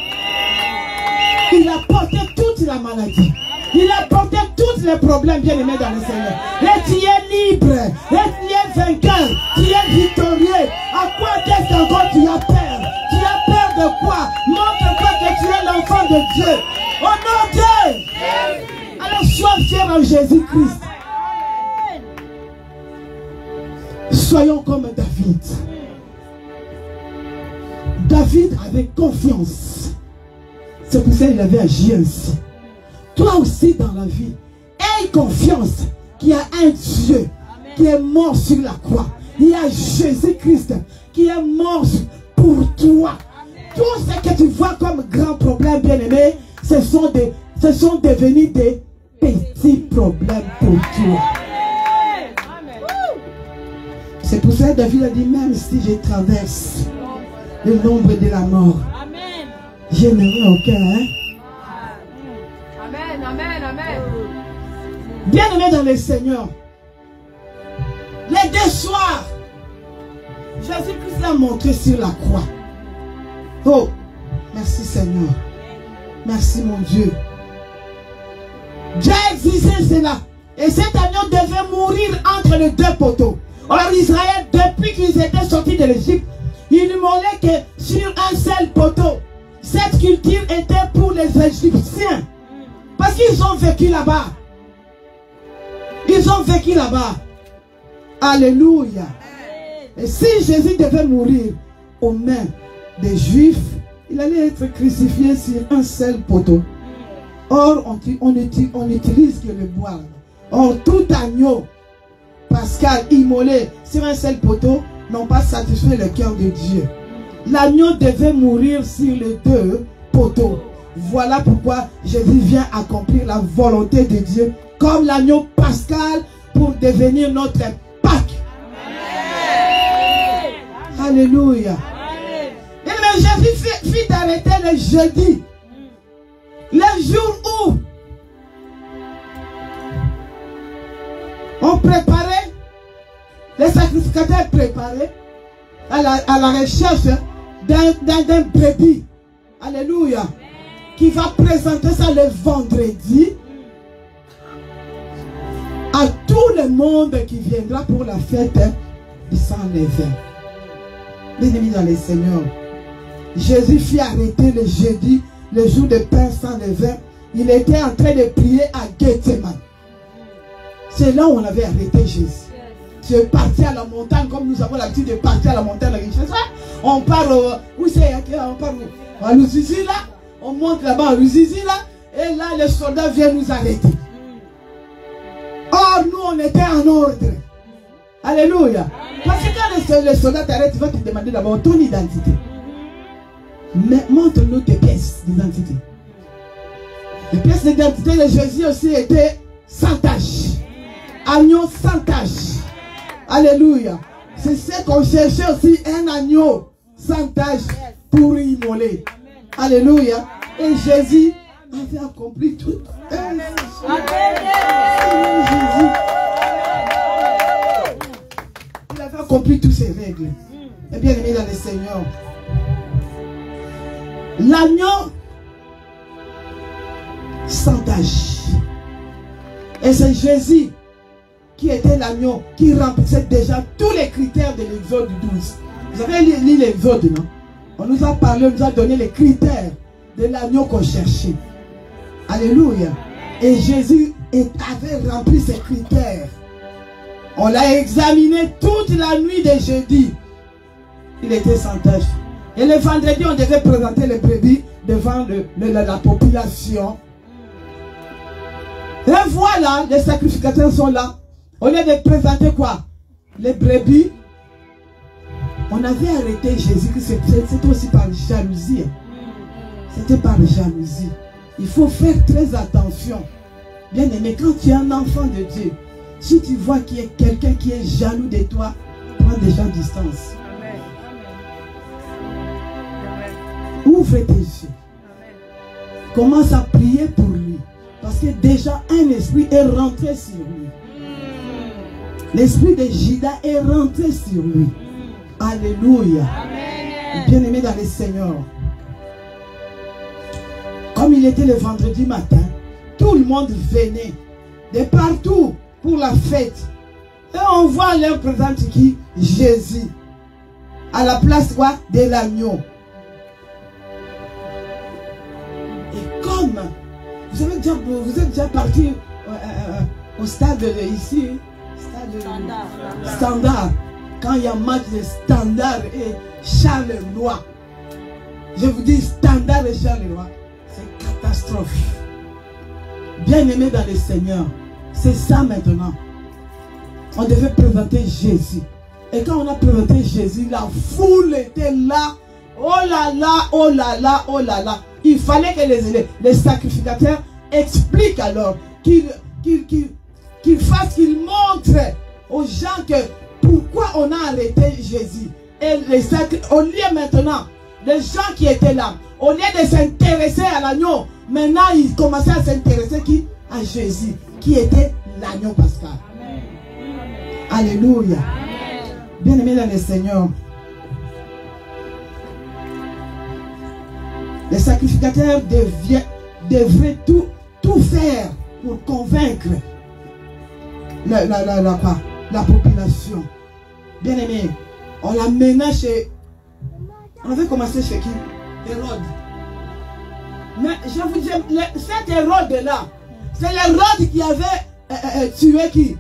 Il a porté toute la maladie. Il a porté tous les problèmes, bien aimé dans le Seigneur. Et tu es libre. Et tu es vainqueur. Tu es victorieux. À quoi est-ce qu'encore tu as peur? Tu as peur de quoi? Montre-toi que tu es l'enfant de Dieu. Au nom de Dieu. Alors sois fier en Jésus-Christ. Soyons comme David. David avait confiance. C'est pour ça qu'il avait agi ainsi. Toi aussi dans la vie, aie confiance qu'il y a un Dieu qui est mort sur la croix. Il y a Jésus-Christ qui est mort pour toi. Tout ce que tu vois comme grand problème, bien aimé, ce sont devenus des petits problèmes pour toi. C'est pour ça que David a dit, même si je traverse le nombre de la mort, je n'aurai aucun. Hein? Amen, amen, amen. Bien aimé dans le Seigneur, soir, Jésus-Christ l'a montré sur la croix. Oh, merci Seigneur. Merci mon Dieu. Dieu existait cela. Et cet agneau devait mourir entre les deux poteaux. Or Israël, depuis qu'ils étaient sortis de l'Égypte, il ne mollait que sur un seul poteau. Cette culture était pour les Égyptiens. Parce qu'ils ont vécu là-bas. Ils ont vécu là-bas. Alléluia. Et si Jésus devait mourir aux mains des Juifs, il allait être crucifié sur un seul poteau. Or, on n'utilise que le bois. Or, tout agneau pascal immolé sur un seul poteau n'ont pas satisfait le cœur de Dieu. L'agneau devait mourir sur les deux poteaux. Voilà pourquoi Jésus vient accomplir la volonté de Dieu comme l'agneau pascal pour devenir notre Pâques. Alléluia. Mais Jésus fit arrêter le jeudi. Le jour où on préparait, les sacrificateurs préparaient à la recherche d'un brebis. Alléluia. Qui va présenter ça le vendredi à tout le monde qui viendra pour la fête du sans levain. Bien-aimés dans le Seigneur, Jésus fit arrêter le jeudi, le jour de pain sans levain. Il était en train de prier à Gethsemane. C'est là où on avait arrêté Jésus. C'est parti à la montagne, comme nous avons l'habitude de partir à la montagne. On part où c'est? On part à Luzizi là. On monte là-bas à Luzizi là. Et là, les soldats viennent nous arrêter. Or, nous, on était en ordre. Alléluia. Parce que quand les soldats t'arrêtent, ils vont te demander d'abord ton identité. Mais montre-nous tes pièces d'identité. Les pièces d'identité de Jésus aussi étaient sans tache. Agneau sans tache. Alléluia. C'est ce qu'on cherchait aussi, un agneau sans tache pour immoler. Alléluia. Et Jésus avait accompli tout. Il avait accompli toutes ces règles. Et bien aimé dans le Seigneur, l'agneau sans tache. Et c'est Jésus qui était l'agneau qui remplissait déjà tous les critères de l'Exode 12. Vous avez lu l'Exode, non? On nous a parlé, on nous a donné les critères de l'agneau qu'on cherchait. Alléluia. Et Jésus avait rempli ces critères. On l'a examiné toute la nuit de jeudi. Il était sans tache. Et le vendredi, on devait présenter les brebis devant la population. Et voilà, les sacrificateurs sont là. Au lieu de présenter quoi? Les brebis. On avait arrêté Jésus, c'était aussi par jalousie. C'était par jalousie. Il faut faire très attention. Bien aimé, quand tu es un enfant de Dieu, si tu vois qu'il y a quelqu'un qui est jaloux de toi, prends déjà distance. Ouvre tes yeux. Commence à prier pour lui. Parce que déjà un esprit est rentré sur lui. L'esprit de Judas est rentré sur lui. Alléluia. Bien-aimé dans le Seigneur. Comme il était le vendredi matin, tout le monde venait de partout pour la fête. Et on voit leur présenter qui? Jésus. À la place quoi? De l'agneau. Et comme vous êtes déjà parti au stade ici, Standard. Quand il y a match de Standard et Charleroi, je vous dis Standard et Charleroi, c'est catastrophe. Bien aimé dans le Seigneur, c'est ça maintenant. On devait présenter Jésus. Et quand on a présenté Jésus, la foule était là. Oh là là, oh là là, oh là là. Il fallait que les sacrificateurs expliquent alors, qu'ils montrent aux gens que pourquoi on a arrêté Jésus. Et au lieu maintenant, les gens qui étaient là, au lieu de s'intéresser à l'agneau, maintenant ils commençaient à s'intéresser à Jésus, qui était l'agneau pascal. Alléluia. Bien-aimés dans le Seigneur, les sacrificateurs devraient tout faire pour convaincre la population. Bien-aimés, on l'a mené chez... On avait commencé chez qui? Hérode. Mais je vous dis, cet Hérode-là, c'est l'Hérode qui avait tué qui?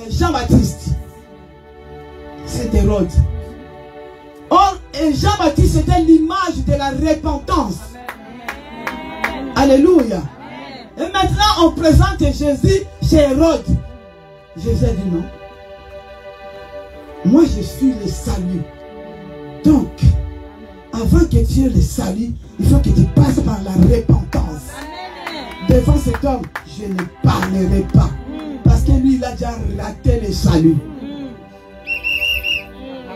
Jean-Baptiste. C'est Hérode. Or, Jean-Baptiste, c'était l'image de la repentance. Amen. Alléluia. Amen. Et maintenant, on présente Jésus chez Hérode. Jésus a dit non. Moi, je suis le salut. Donc, avant que tu aies le salut, il faut que tu passes par la repentance. Amen. Devant cet homme, je ne parlerai pas. Parce que lui, il a déjà raté le salut.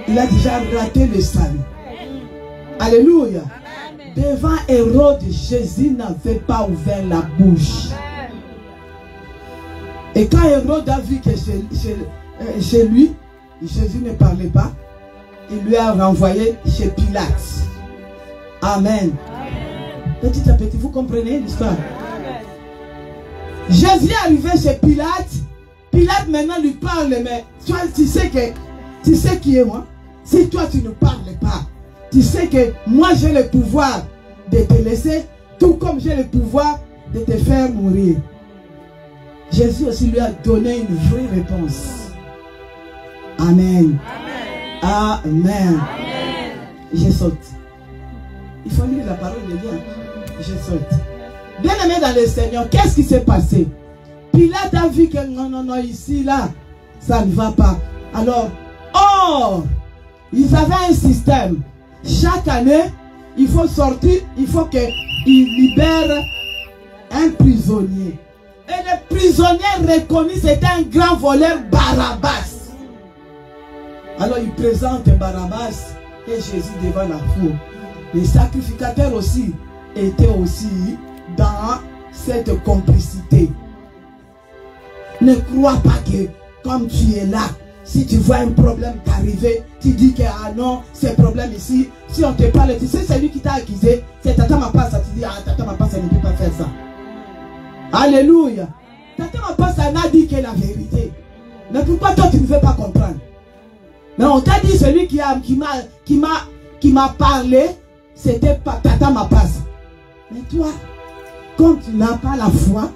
Il a déjà raté le salut. Alléluia. Devant Hérode, Jésus n'avait pas ouvert la bouche. Et quand Hérode a vu que chez lui, Jésus ne parlait pas, il lui a renvoyé chez Pilate. Amen. Petit à petit, vous comprenez l'histoire? Jésus est arrivé chez Pilate. Pilate maintenant lui parle, mais toi, tu sais qui est moi? Si toi tu ne parles pas, tu sais que moi j'ai le pouvoir de te laisser, tout comme j'ai le pouvoir de te faire mourir. Jésus aussi lui a donné une vraie réponse. Amen. Amen. Amen. Amen. Je saute. Il faut lire la parole de Dieu. Je saute. Bien aimé dans le Seigneur, qu'est-ce qui s'est passé? Pilate a vu que non, ici, là, ça ne va pas. Alors, ils avaient un système. Chaque année, il faut sortir, il faut qu'ils libèrent un prisonnier. Et le prisonnier reconnu, c'était un grand voleur, Barabbas. Alors, il présente Barabbas et Jésus devant la foule. Les sacrificateurs aussi étaient aussi dans cette complicité. Ne crois pas que comme tu es là, si tu vois un problème t'arriver, tu dis que ah non, ce problème ici, si on te parle, tu sais, c'est lui qui t'a accusé, c'est Tata Mapassa, tu dis ah Tata Mapassa ne peut pas faire ça. Alléluia. Tata Mapassa n'a dit que la vérité. Mais pourquoi toi tu ne veux pas comprendre? Mais on t'a dit celui qui m'a parlé, c'était pas Tata Mapassa. Mais toi, comme tu n'as pas la foi,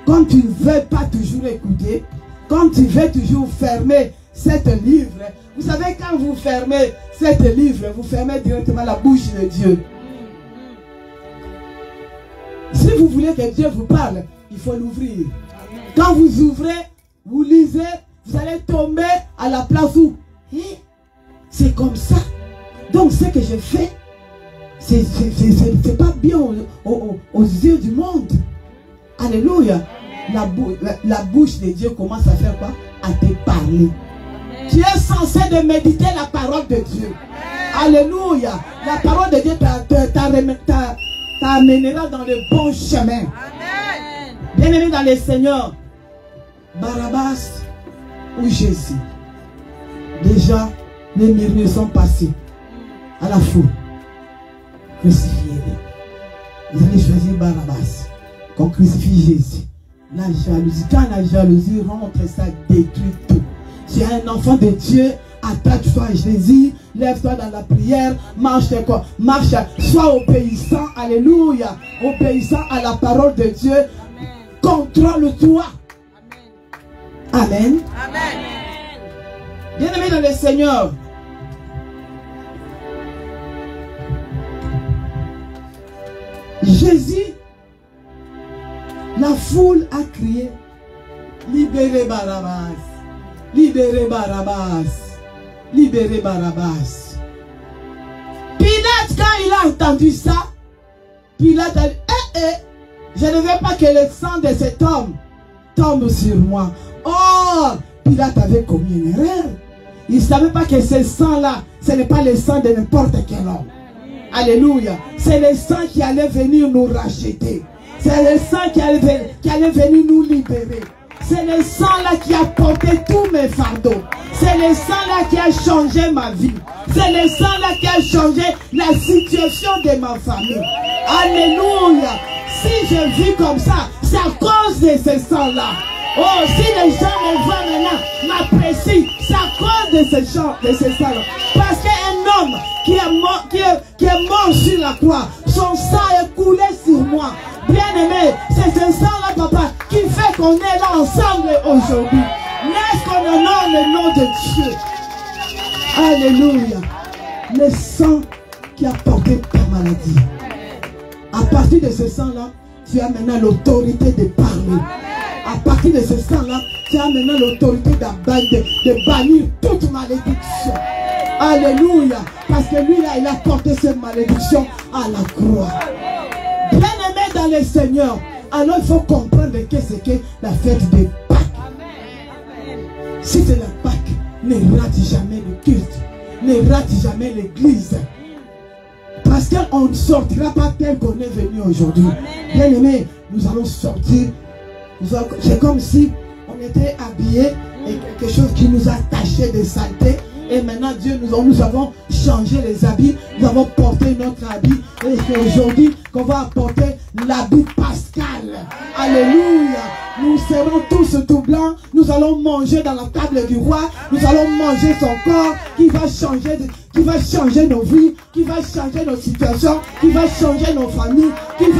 comme tu ne veux pas toujours écouter, comme tu veux toujours fermer cette livre, vous savez quand vous fermez cette livre, vous fermez directement la bouche de Dieu. Si vous voulez que Dieu vous parle, il faut l'ouvrir. Quand vous ouvrez, vous lisez, vous allez tomber à la place où c'est comme ça. Donc ce que je fais, c'est pas bien aux yeux du monde. Alléluia. La bouche de Dieu commence à faire quoi? À te parler. Amen. Tu es censé de méditer la parole de Dieu. Amen. Alléluia. La parole de Dieu t'amènera dans le bon chemin. Bien-aimé dans le Seigneur, Barabbas ou Jésus, déjà les murmures sont passés à la foule. Crucifiez-les. Vous allez choisir Barabbas qu'on crucifie Jésus. La jalousie, quand la jalousie rentre, ça détruit tout. Tu es un enfant de Dieu, attache-toi à Jésus, lève-toi dans la prière, marche, sois obéissant, alléluia, obéissant à la parole de Dieu, contrôle-toi. Amen. Amen. Bien-aimé dans le Seigneur, Jésus, la foule a crié, libérez Barabbas, libérez Barabbas, libérez Barabbas. Pilate, quand il a entendu ça, Pilate a dit, je ne veux pas que le sang de cet homme tombe sur moi. Or, Pilate avait commis une erreur. Il ne savait pas que ce sang-là, ce n'est pas le sang de n'importe quel homme. Alléluia. C'est le sang qui allait venir nous racheter. C'est le sang qui allait venir nous libérer. C'est le sang là qui a porté tous mes fardeaux. C'est le sang là qui a changé ma vie. C'est le sang là qui a changé la situation de ma famille. Alléluia. Si je vis comme ça, c'est à cause de ce sang là. Oh, si les gens me voient maintenant, m'apprécient, c'est à cause de ce sang là. Parce qu'un homme qui est mort sur la croix, son sang est coulé sur moi. Bien-aimé, c'est ce sang-là, papa, qui fait qu'on est là ensemble aujourd'hui. Laisse qu'on honore le nom de Dieu. Alléluia. Le sang qui a porté ta maladie. À partir de ce sang-là, tu as maintenant l'autorité de parler. À partir de ce sang-là, tu as maintenant l'autorité de bannir toute malédiction. Alléluia. Parce que lui, là, il a porté cette malédiction à la croix. Bien-aimé dans le Seigneur, alors il faut comprendre que c'est que la fête de Pâques. Si c'est la Pâques, ne rate jamais le culte, ne rate jamais l'église. Parce qu'on ne sortira pas tel qu'on est venu aujourd'hui. Bien-aimé, nous allons sortir. C'est comme si on était habillés et quelque chose qui nous a taché de saleté. Et maintenant, Dieu, nous avons changé les habits. Nous avons porté notre habit. Et c'est aujourd'hui qu'on va apporter l'habit pascal. Alléluia. Nous serons tous tout blancs. Nous allons manger dans la table du roi. Nous allons manger son corps qui va changer nos vies, qui va changer nos situations, qui va changer nos familles, qui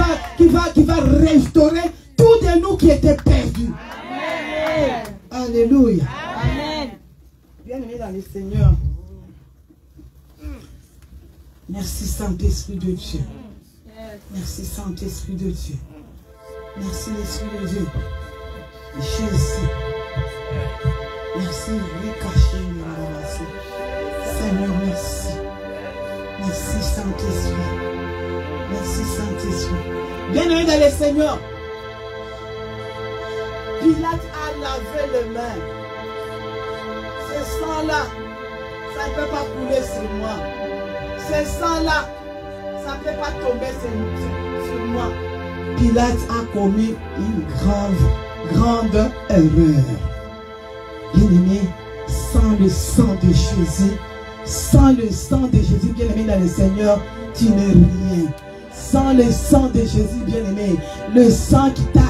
va restaurer tous de nous qui étaient perdus. Amen. Alléluia. Amen. Bien-aimés dans le Seigneur. Merci Saint-Esprit de Dieu. Merci Saint-Esprit de Dieu. Merci l'Esprit de Dieu. Jésus. Merci Seigneur, merci. Merci Saint-Esprit. Merci Saint-Esprit. Bien-aimés dans le Seigneur. Pilate a lavé les mains. Ce sang-là, ça ne peut pas couler sur moi. Ce sang-là, ça ne peut pas tomber sur moi. Pilate a commis une grande erreur. Bien-aimé, sans le sang de Jésus, bien-aimé dans le Seigneur, tu n'es rien. Sans le sang de Jésus, bien-aimé, le sang qui t'a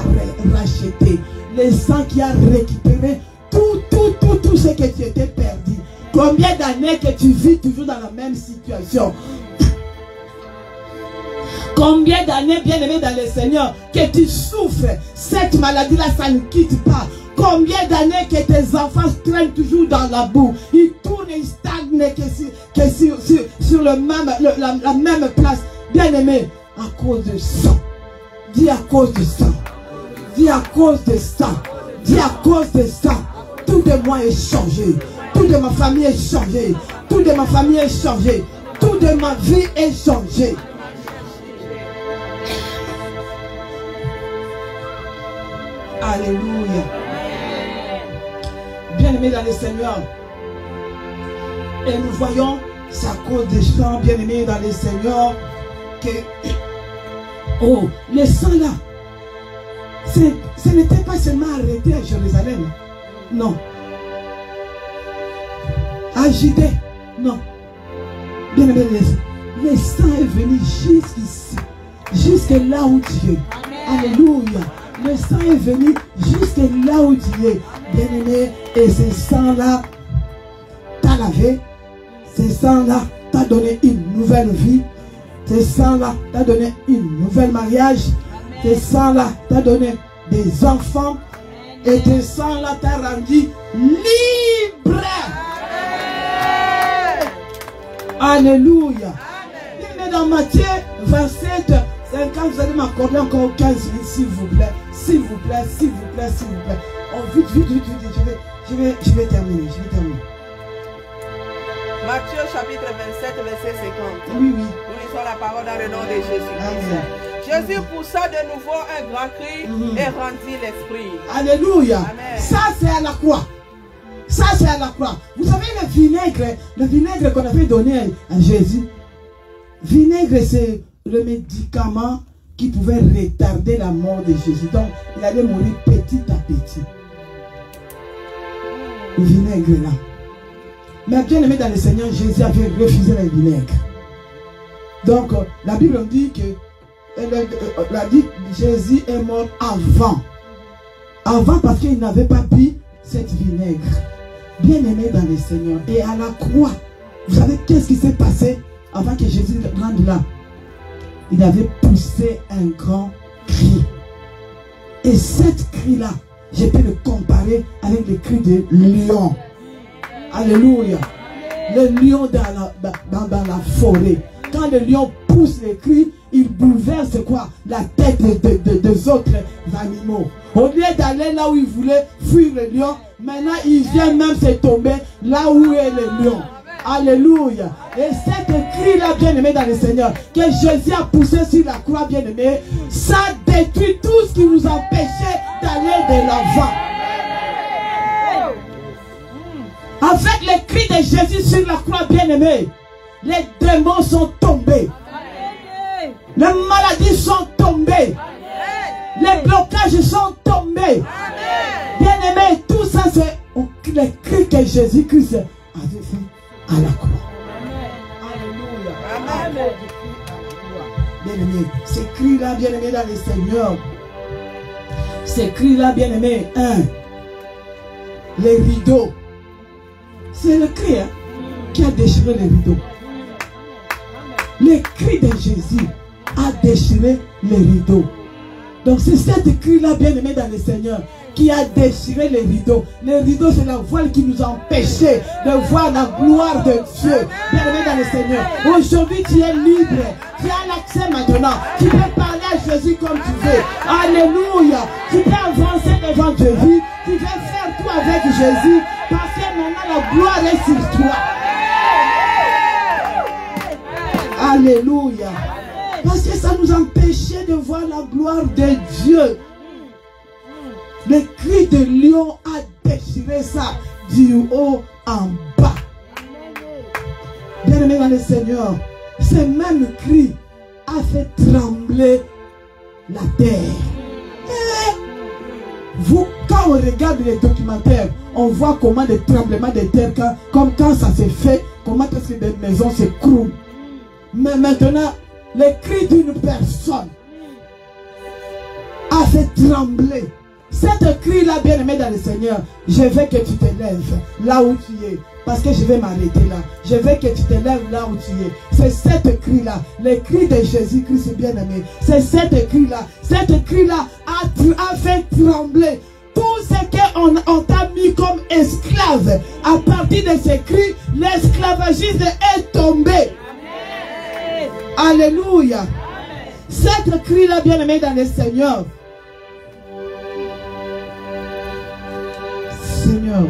racheté, le sang qui a récupéré tout ce que tu étais perdu. Combien d'années que tu vis toujours dans la même situation? Combien d'années, bien-aimé dans le Seigneur, que tu souffres? Cette maladie-là, ça ne quitte pas. Combien d'années que tes enfants traînent toujours dans la boue? Ils tournent et ils stagnent sur la même place. Bien-aimé, à cause de ça. Dis à cause de ça. Dis à cause de ça. Dis à cause de ça. Tout de moi est changé. Tout de ma famille est changé. Tout de ma famille est changé. Tout de ma vie est changé. Alléluia. Bien-aimés dans le Seigneur. Et nous voyons, c'est à cause des chants, bien-aimés dans le Seigneur, que oh, le sang là, ce n'était pas seulement arrêté à Jérusalem. Non. À Judée. Non. Bien-aimés, le sang est venu jusqu'ici. Jusque là où tu es. Alléluia. Le sang est venu jusque là où tu es. Bien-aimé, et ce sang-là t'a lavé. Ce sang-là t'a donné une nouvelle vie. Ce sang-là t'a donné une nouvelle mariage. Ce sang-là t'a donné des enfants. Et ce sang-là t'a rendu libre. Alléluia. Bien-aimé, dans Matthieu 27, 50, vous allez m'accorder encore 15 minutes, s'il vous plaît. S'il vous plaît, s'il vous plaît, s'il vous plaît. Oh, vite. Je vais terminer. Matthieu chapitre 27, verset 50. Oui. Nous lisons la parole dans le nom de Jésus. Jésus poussa de nouveau un grand cri et rendit l'esprit. Alléluia. Amen. Ça, c'est à la croix. Ça, c'est à la croix. Vous savez, le vinaigre qu'on avait donné à Jésus. Vinaigre, c'est le médicament qui pouvait retarder la mort de Jésus. Donc, il allait mourir petit à petit. vinaigre là. Mais bien aimé dans le Seigneur, Jésus avait refusé le vinaigre. Donc, la Bible dit que Jésus est mort avant. Avant parce qu'il n'avait pas bu cette vinaigre. Bien aimé dans le Seigneur. Et à la croix, vous savez qu'est-ce qui s'est passé avant que Jésus rentre là? Il avait poussé un grand cri. Et cette cri-là, je peux le comparer avec le cri de lion. Alléluia. Le lion dans la forêt. Quand le lion pousse les cris, il bouleverse quoi? La tête des autres animaux. Au lieu d'aller là où il voulait fuir le lion, maintenant il vient même se tomber là où est le lion. Alléluia. Et cette cri-là, bien-aimé dans le Seigneur, que Jésus a poussé sur la croix, bien-aimé, ça détruit tout ce qui nous empêchait d'aller de l'avant. Avec les cris de Jésus sur la croix, bien-aimé, les démons sont tombés. Les maladies sont tombées. Les blocages sont tombés. Bien-aimé, tout ça, c'est les cris que Jésus-Christ avait fait à la croix. Alléluia. Bien-aimé, ces cris-là, bien-aimé dans le Seigneur. Ces cris-là, bien-aimé, les rideaux. C'est le cri qui a déchiré les rideaux. Le cri de Jésus a déchiré les rideaux. Donc c'est cette cri-là, bien-aimé dans le Seigneur, qui a déchiré les rideaux. Les rideaux, c'est la voile qui nous empêchait de voir la gloire de Dieu. Bien-aimé dans le Seigneur. Aujourd'hui, tu es libre. Tu as l'accès maintenant. Tu peux parler à Jésus comme tu veux. Alléluia. Tu peux avancer devant Jésus. Tu peux faire tout avec Jésus. Parce que maintenant, la gloire est sur toi. Alléluia. Parce que ça nous empêchait de voir la gloire de Dieu. Le cri de lion a déchiré ça du haut en bas. Bien-aimé dans le Seigneur, ce même cri a fait trembler la terre. Et vous, quand on regarde les documentaires, on voit comment des tremblements de terre, comme quand ça s'est fait, comment est-ce que des maisons s'écroulent. Mais maintenant, le cri d'une personne a fait trembler. Cette cri-là, bien-aimé dans le Seigneur, je veux que tu te lèves là où tu es. Parce que je vais m'arrêter là. Je veux que tu te lèves là où tu es. C'est cette cri-là, le cri de Jésus-Christ, bien-aimé. C'est cette cri-là. Cette cri-là a fait trembler tout ce qu'on t'a mis comme esclave. À partir de ce cri, l'esclavagisme est tombé. Alléluia. Cette cri-là, bien-aimé dans le Seigneur. Seigneur.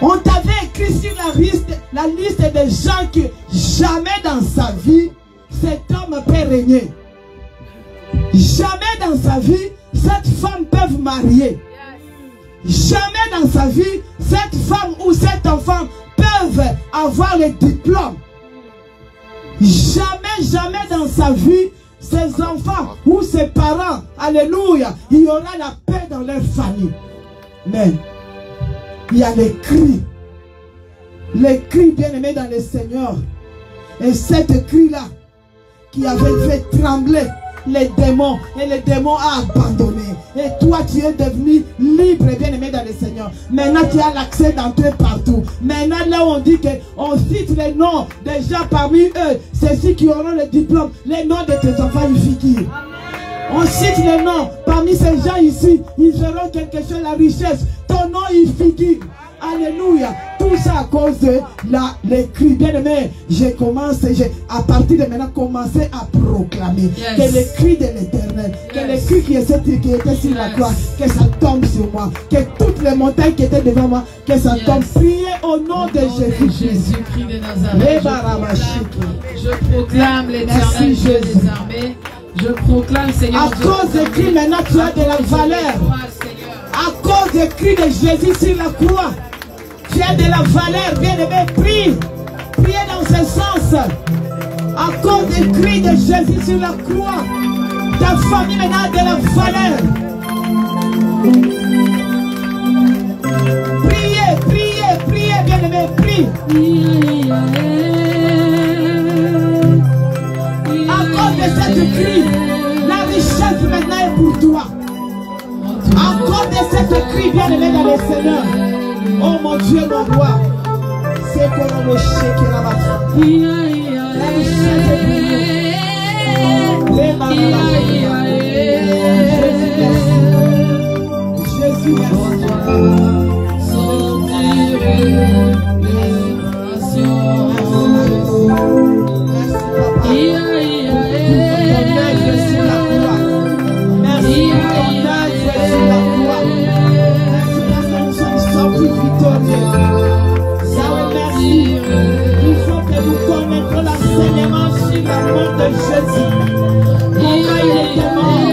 On t'avait écrit sur la liste des gens que jamais dans sa vie, cet homme peut régner. Jamais dans sa vie, cette femme peut marier. Jamais dans sa vie, cette femme ou cet enfant peuvent avoir le diplôme. Jamais, jamais dans sa vie, ses enfants ou ses parents, alléluia, il y aura la paix dans leur famille. Mais il y a les cris bien-aimés dans le Seigneur. Et cette cri-là qui avait fait trembler les démons, et les démons ont abandonné. Et toi, tu es devenu libre et bien-aimé dans le Seigneur. Maintenant, tu as l'accès d'entrer partout. Maintenant, là, on dit qu'on cite les noms des gens parmi eux, ceux qui auront le diplôme, les noms de tes enfants, ils figurent. On cite les noms parmi ces gens ici, ils auront quelque chose, la richesse. Ton nom, il figure. Alléluia. Tout ça à cause de les cris. Bien-aimé, à partir de maintenant, commencé à proclamer que les cris de l'Éternel, que les cris qui étaient sur la croix, que ça tombe sur moi, que toutes les montagnes qui étaient devant moi, que ça tombe. Priez au nom de Jésus. Jésus-Christ de Nazareth. Je proclame l'Éternel Dieu des armées. Je proclame, Seigneur. À cause des cris, maintenant tu as de la valeur. À cause des cris de Jésus sur la croix, tu as de la valeur. Bien-aimé, prie. Priez dans ce sens. À cause des cris de Jésus sur la croix, Ta famille maintenant a de la valeur. Priez, priez, priez, bien-aimés, prie. À cause de cette cri, la richesse maintenant est pour toi. À cause de cette cri, bien-aimé dans le Seigneur. Oh mon Dieu, mon roi. C'est pour le rocher qui est là-bas. La richesse est pour nous. Les malades. Jésus, Jésus, comment il était mort,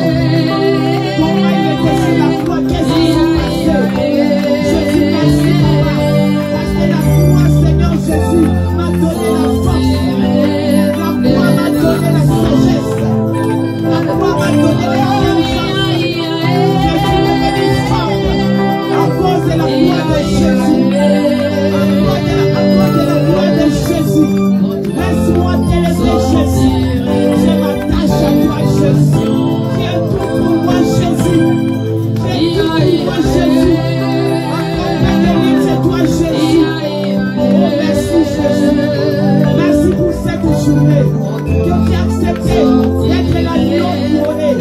comment il était sur la croix, qu'est-ce qui s'est passé? Jésus, merci papa, parce que la croix, Seigneur Jésus, m'a donné la force, la croix m'a donné la sagesse, la croix m'a donné l'intelligence. Jésus m'a donné forme à cause de la croix de Jésus, à cause de la croix de Jésus. Laisse-moi t'élever, Jésus. Je m'attache à toi, Jésus. J'ai tout pour moi, Jésus. J'ai tout pour moi, Jésus. C'est toi, Jésus. Oh, merci, Jésus. Merci pour cette journée. Que tu as accepté d'être la lion immolée.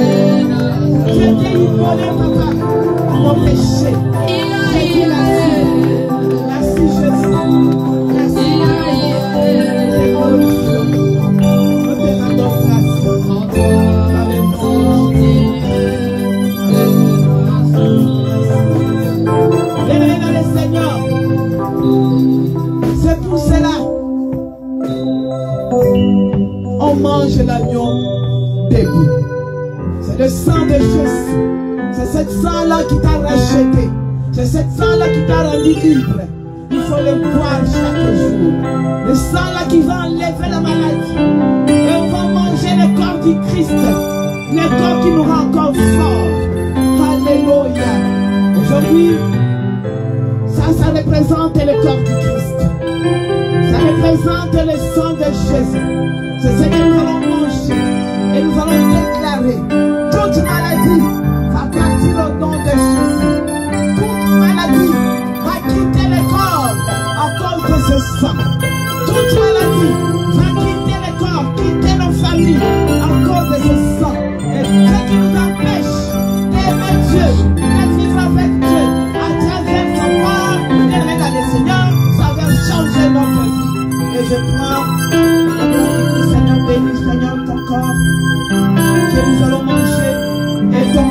Je t'ai immolé, papa, pour mon péché. Jésus, merci. Merci, Jésus. Merci. C'est pour cela on mange l'agneau debout. C'est le sang de Jésus. C'est ce sang-là qui t'a racheté. C'est ce sang-là qui t'a rendu libre. Il faut le boire chaque jour. Le sang-là qui va enlever la maladie. Et on va manger le corps du Christ. Le corps qui nous rend encore fort. Alléluia. Aujourd'hui, ça représente le corps du Christ. Ça représente le sang de Jésus. C'est ce que nous allons manger. Et nous allons déclarer. Toute maladie va partir au nom de Jésus. Toute maladie va quitter le corps à cause de ce sang. Toute maladie va quitter le corps, quitter nos familles à cause de ce sang. Et ce qui nous empêche d'aimer Dieu, de vivre avec Dieu, à travers sa mort, d'aimer dans le Seigneur, ça va changer notre vie. Et je prends le Seigneur bénisse, Seigneur, ton corps, que nous allons manger et ton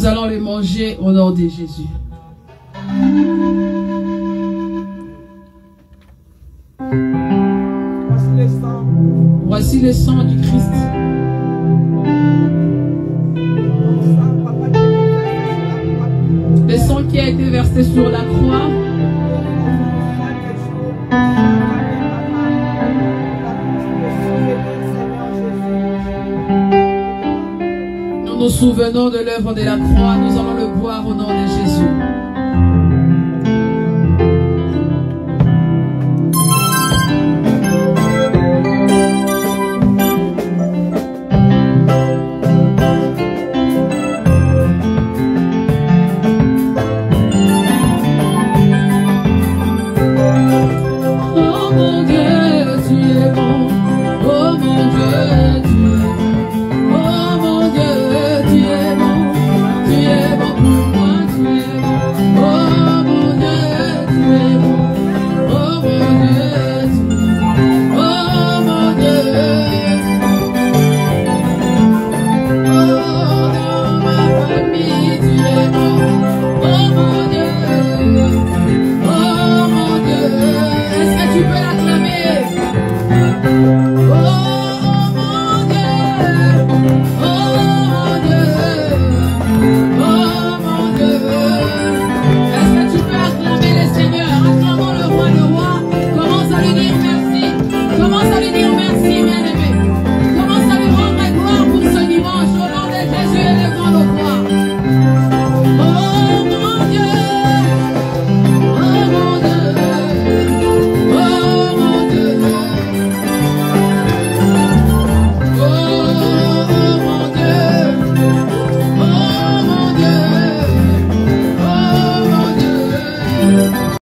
Nous allons les manger au nom de Jésus. Voici le sang du Christ. Le sang qui a été versé sur la croix. Nous nous souvenons de l'œuvre de la croix. Nous allons le boire au nom de Jésus.